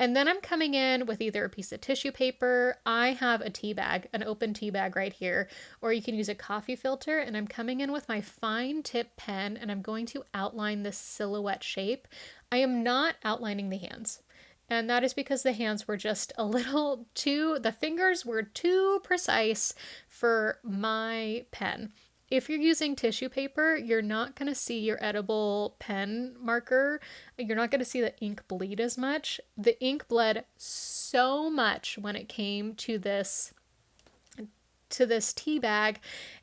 And then I'm coming in with either a piece of tissue paper. I have a tea bag, an open tea bag right here, or you can use a coffee filter. And I'm coming in with my fine tip pen, and I'm going to outline this silhouette shape. I am not outlining the hands. And that is because the hands were just a little the fingers were too precise for my pen. If you're using tissue paper, you're not going to see your edible pen marker. You're not going to see the ink bleed as much. The ink bled so much when it came to this tea bag,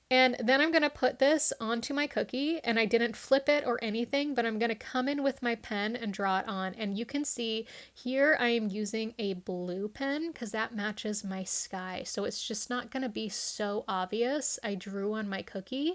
And then I'm going to put this onto my cookie, and I didn't flip it or anything, but I'm going to come in with my pen and draw it on. And you can see here I am using a blue pen because that matches my sky. So it's just not going to be so obvious. I drew on my cookie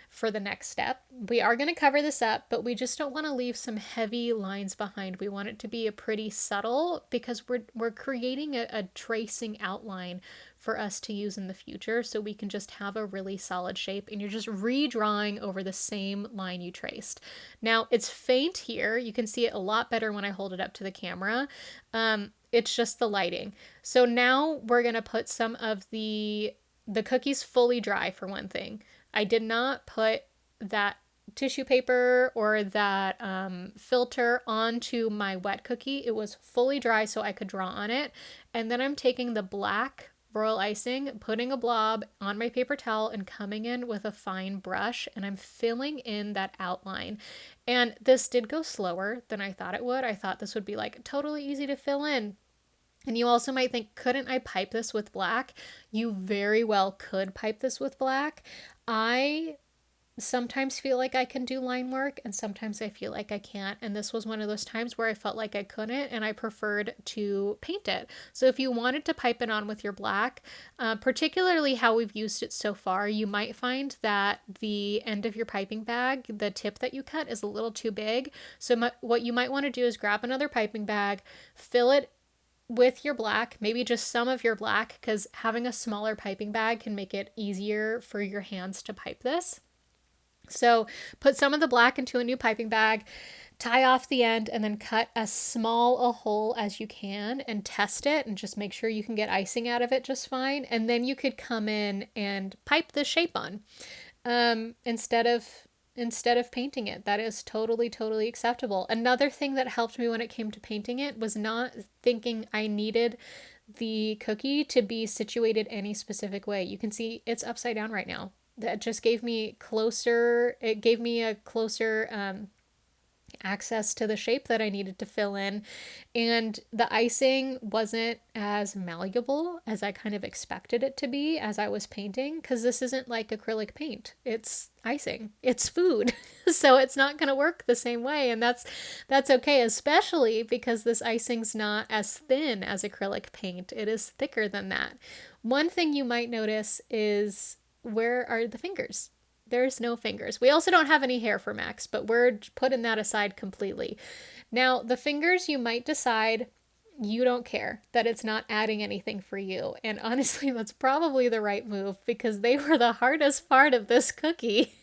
for the next step. We are going to cover this up, but we just don't want to leave some heavy lines behind. We want it to be a pretty subtle because we're creating a tracing outline for us to use in the future, so we can just have a really solid shape, and you're just redrawing over the same line you traced. Now it's faint here. You can see it a lot better when I hold it up to the camera. It's just the lighting. So now we're going to put some of the cookies fully dry for one thing. I did not put that tissue paper or that filter onto my wet cookie. It was fully dry so I could draw on it. And then I'm taking the black royal icing, putting a blob on my paper towel and coming in with a fine brush, and I'm filling in that outline. And this did go slower than I thought it would. I thought this would be like totally easy to fill in. And you also might think, couldn't I pipe this with black? You very well could pipe this with black. I sometimes feel like I can do line work and sometimes I feel like I can't. And this was one of those times where I felt like I couldn't and I preferred to paint it. So if you wanted to pipe it on with your black, particularly how we've used it so far, you might find that the end of your piping bag, the tip that you cut, is a little too big. So what you might want to do is grab another piping bag, fill it with your black, maybe just some of your black, because having a smaller piping bag can make it easier for your hands to pipe this. So put some of the black into a new piping bag, tie off the end, and then cut as small a hole as you can and test it and just make sure you can get icing out of it just fine. And then you could come in and pipe the shape on instead of painting it. That is totally acceptable. Another thing that helped me when it came to painting it was not thinking I needed the cookie to be situated any specific way. You can see it's upside down right now. That just gave me a closer access to the shape that I needed to fill in. And the icing wasn't as malleable as I kind of expected it to be as I was painting, because this isn't like acrylic paint. It's icing. It's food. So it's not going to work the same way. And that's okay, especially because this icing's not as thin as acrylic paint. It is thicker than that. One thing you might notice is, where are the fingers? There's no fingers. We also don't have any hair for Max, but we're putting that aside completely. Now, the fingers, you might decide you don't care, that it's not adding anything for you. And honestly, that's probably the right move because they were the hardest part of this cookie.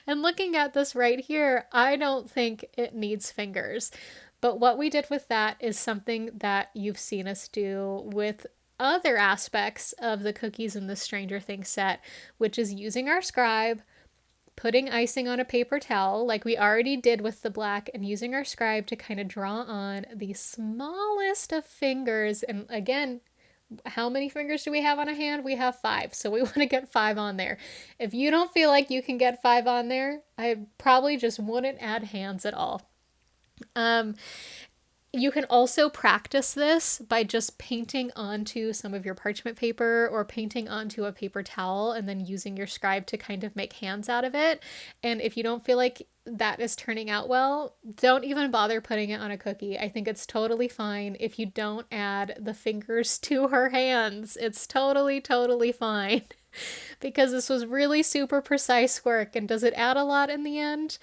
And looking at this right here, I don't think it needs fingers. But what we did with that is something that you've seen us do with other aspects of the cookies in the Stranger Things set, which is using our scribe, putting icing on a paper towel like we already did with the black, and using our scribe to kind of draw on the smallest of fingers. And again, how many fingers do we have on a hand? We have 5. So we want to get 5 on there. If you don't feel like you can get 5 on there, I probably just wouldn't add hands at all. You can also practice this by just painting onto some of your parchment paper or painting onto a paper towel and then using your scribe to kind of make hands out of it. And if you don't feel like that is turning out well, don't even bother putting it on a cookie. I think it's totally fine if you don't add the fingers to her hands. It's totally fine. Because this was really super precise work. And does it add a lot in the end?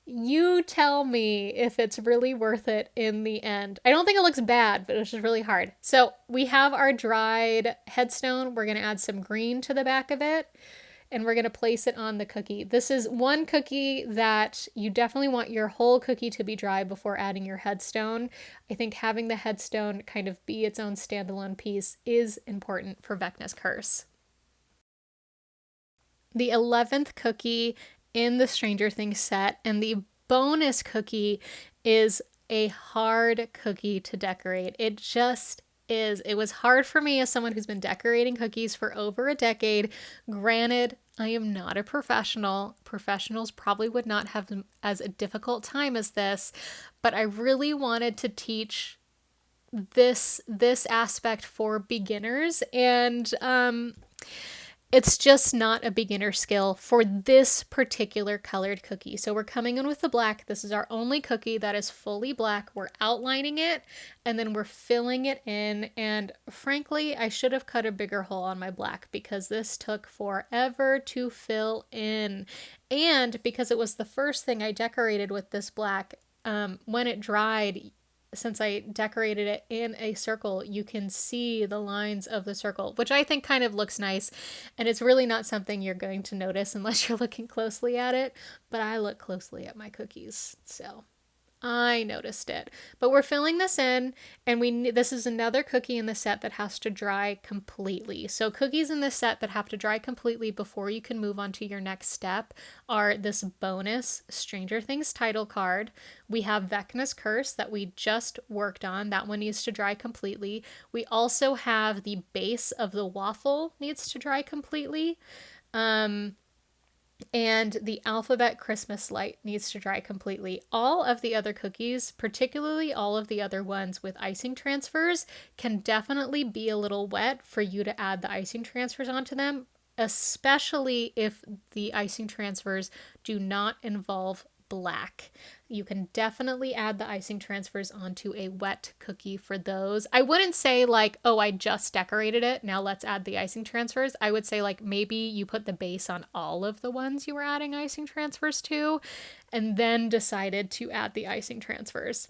You tell me if it's really worth it in the end. I don't think it looks bad, but it's just really hard. So we have our dried headstone. We're going to add some green to the back of it, and we're going to place it on the cookie. This is one cookie that you definitely want your whole cookie to be dry before adding your headstone. I think having the headstone kind of be its own standalone piece is important for Vecna's curse. The 11th cookie in the Stranger Things set, and the bonus cookie, is a hard cookie to decorate. It just is. It was hard for me as someone who's been decorating cookies for over a decade. Granted, I am not a professional. Professionals probably would not have as a difficult time as this, but I really wanted to teach this aspect for beginners, and It's just not a beginner skill for this particular colored cookie. So we're coming in with the black. This is our only cookie that is fully black. We're outlining it and then we're filling it in. And frankly, I should have cut a bigger hole on my black because this took forever to fill in. And because it was the first thing I decorated with this black, when it dried, since I decorated it in a circle, you can see the lines of the circle, which I think kind of looks nice. And it's really not something you're going to notice unless you're looking closely at it. But I look closely at my cookies, so I noticed it. But we're filling this in, and this is another cookie in the set that has to dry completely. So cookies in this set that have to dry completely before you can move on to your next step are this bonus Stranger Things title card. We have Vecna's Curse that we just worked on. That one needs to dry completely. We also have the base of the waffle needs to dry completely. And the alphabet Christmas light needs to dry completely. All of the other cookies, particularly all of the other ones with icing transfers, can definitely be a little wet for you to add the icing transfers onto them, especially if the icing transfers do not involve black. You can definitely add the icing transfers onto a wet cookie for those. I wouldn't say like, oh, I just decorated it, now let's add the icing transfers. I would say like maybe you put the base on all of the ones you were adding icing transfers to and then decided to add the icing transfers.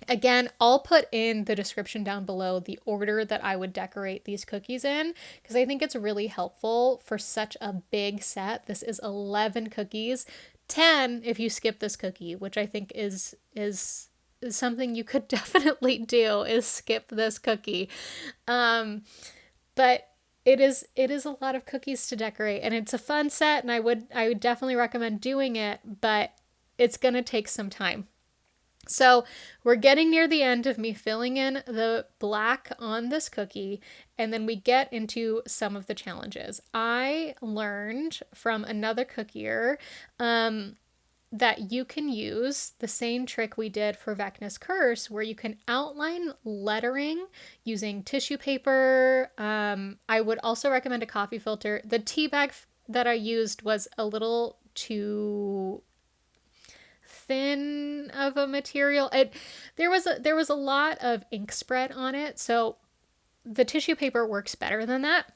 Again, I'll put in the description down below the order that I would decorate these cookies in because I think it's really helpful for such a big set. This is 11 cookies. 10 if you skip this cookie, which I think is something you could definitely do, is skip this cookie. But it is a lot of cookies to decorate, and it's a fun set, and I would definitely recommend doing it, but it's going to take some time. So we're getting near the end of me filling in the black on this cookie, and then we get into some of the challenges. I learned from another cookier that you can use the same trick we did for Vecna's Curse, where you can outline lettering using tissue paper. I would also recommend a coffee filter. The tea bag that I used was a little too thin of a material. There was a lot of ink spread on it, so the tissue paper works better than that.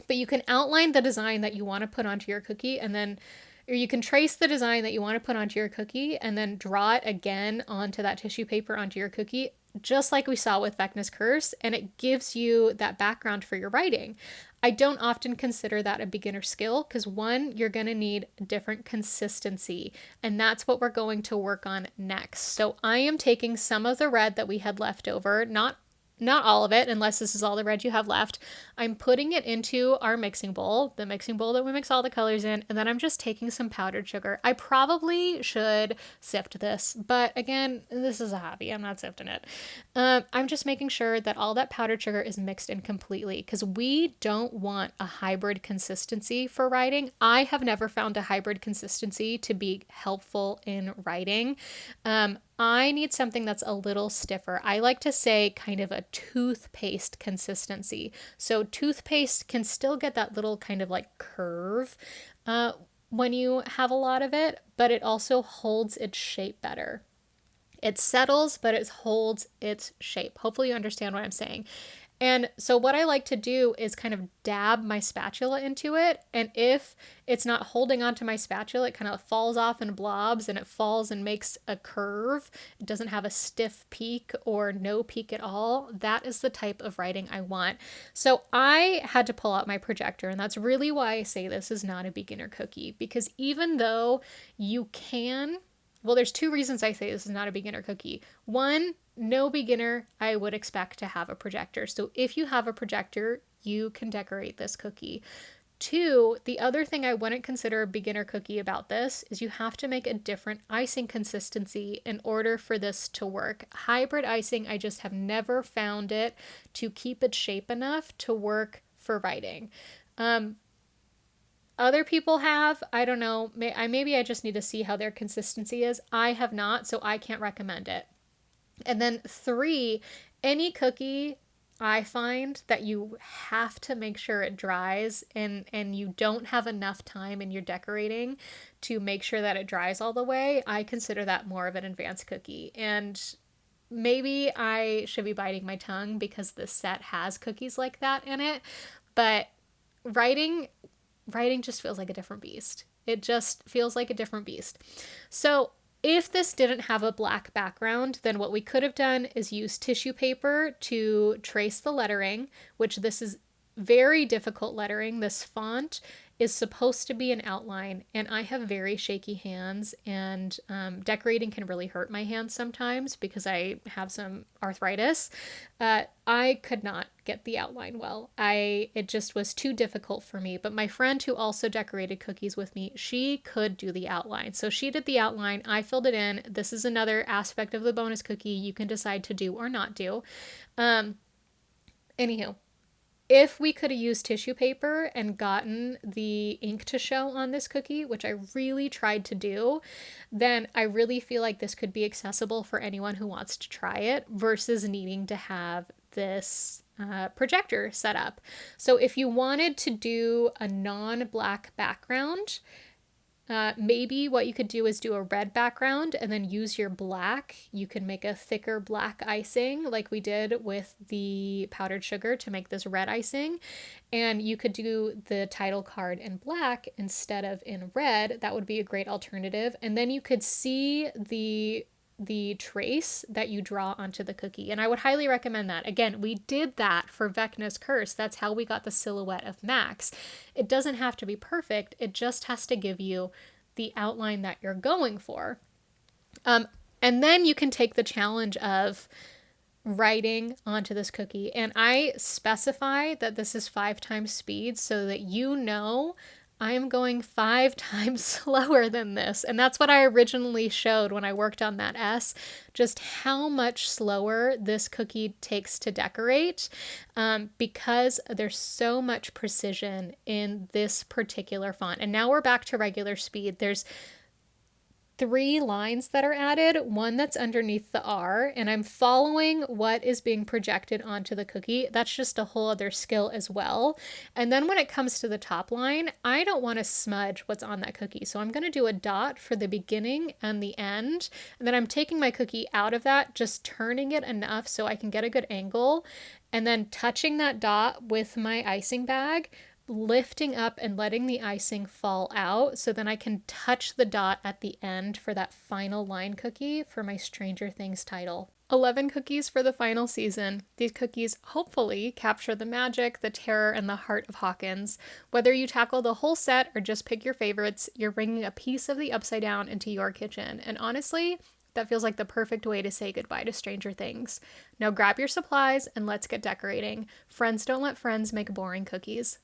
But you can outline the design that you want to put onto your cookie, and then or you can trace the design that you want to put onto your cookie and then draw it again onto that tissue paper onto your cookie, just like we saw with Vecna's Curse, and it gives you that background for your writing. I don't often consider that a beginner skill because, one, you're going to need different consistency, and that's what we're going to work on next. So I am taking some of the red that we had left over, not all of it, unless this is all the red you have left. I'm putting it into our mixing bowl, the mixing bowl that we mix all the colors in, and then I'm just taking some powdered sugar. I probably should sift this, but again, this is a hobby. I'm not sifting it. I'm just making sure that all that powdered sugar is mixed in completely because we don't want a hybrid consistency for writing. I have never found a hybrid consistency to be helpful in writing. I need something that's a little stiffer. I like to say kind of a toothpaste consistency. So toothpaste can still get that little kind of like curve when you have a lot of it, but it also holds its shape better. It settles, but it holds its shape. Hopefully you understand what I'm saying. And so what I like to do is kind of dab my spatula into it. And if it's not holding onto my spatula, it kind of falls off in blobs and it falls and makes a curve. It doesn't have a stiff peak or no peak at all. That is the type of writing I want. So I had to pull out my projector, and that's really why I say this is not a beginner cookie, because even though you can, well, there's two reasons I say this is not a beginner cookie. One, no beginner I would expect to have a projector. So if you have a projector, you can decorate this cookie. Two, the other thing I wouldn't consider a beginner cookie about this is you have to make a different icing consistency in order for this to work. Hybrid icing, I just have never found it to keep its shape enough to work for writing. Other people have, I don't know, maybe I just need to see how their consistency is. I have not, so I can't recommend it. And then three, any cookie I find that you have to make sure it dries, and you don't have enough time in your decorating to make sure that it dries all the way. I consider that more of an advanced cookie. And maybe I should be biting my tongue because this set has cookies like that in it, but writing writing just feels like a different beast. It just feels like a different beast. So, if this didn't have a black background, then what we could have done is use tissue paper to trace the lettering, which this is very difficult lettering. This font is supposed to be an outline, and I have very shaky hands, and decorating can really hurt my hands sometimes because I have some arthritis. I could not get the outline well. It just was too difficult for me. But my friend who also decorated cookies with me, she could do the outline. So she did the outline. I filled it in. This is another aspect of the bonus cookie you can decide to do or not do. Anywho, if we could have used tissue paper and gotten the ink to show on this cookie, which I really tried to do, then I really feel like this could be accessible for anyone who wants to try it versus needing to have this projector set up. So if you wanted to do a non-black background, maybe what you could do is do a red background and then use your black. You can make a thicker black icing like we did with the powdered sugar to make this red icing. And you could do the title card in black instead of in red. That would be a great alternative. And then you could see the trace that you draw onto the cookie. And I would highly recommend that. Again, we did that for Vecna's Curse. That's how we got the silhouette of Max. It doesn't have to be perfect. It just has to give you the outline that you're going for. And then you can take the challenge of writing onto this cookie. And I specify that this is 5 times speed so that you know I'm going 5 times slower than this. And that's what I originally showed when I worked on that S, just how much slower this cookie takes to decorate, because there's so much precision in this particular font. And now we're back to regular speed. There's 3 lines that are added, one that's underneath the R, and I'm following what is being projected onto the cookie. That's just a whole other skill as well. And then when it comes to the top line, I don't want to smudge what's on that cookie. So I'm going to do a dot for the beginning and the end. And then I'm taking my cookie out of that, just turning it enough so I can get a good angle, and then touching that dot with my icing bag, lifting up and letting the icing fall out so then I can touch the dot at the end for that final line cookie for my Stranger Things title. 11 cookies for the final season. These cookies hopefully capture the magic, the terror, and the heart of Hawkins. Whether you tackle the whole set or just pick your favorites, you're bringing a piece of the Upside Down into your kitchen. And honestly, that feels like the perfect way to say goodbye to Stranger Things. Now grab your supplies and let's get decorating. Friends don't let friends make boring cookies.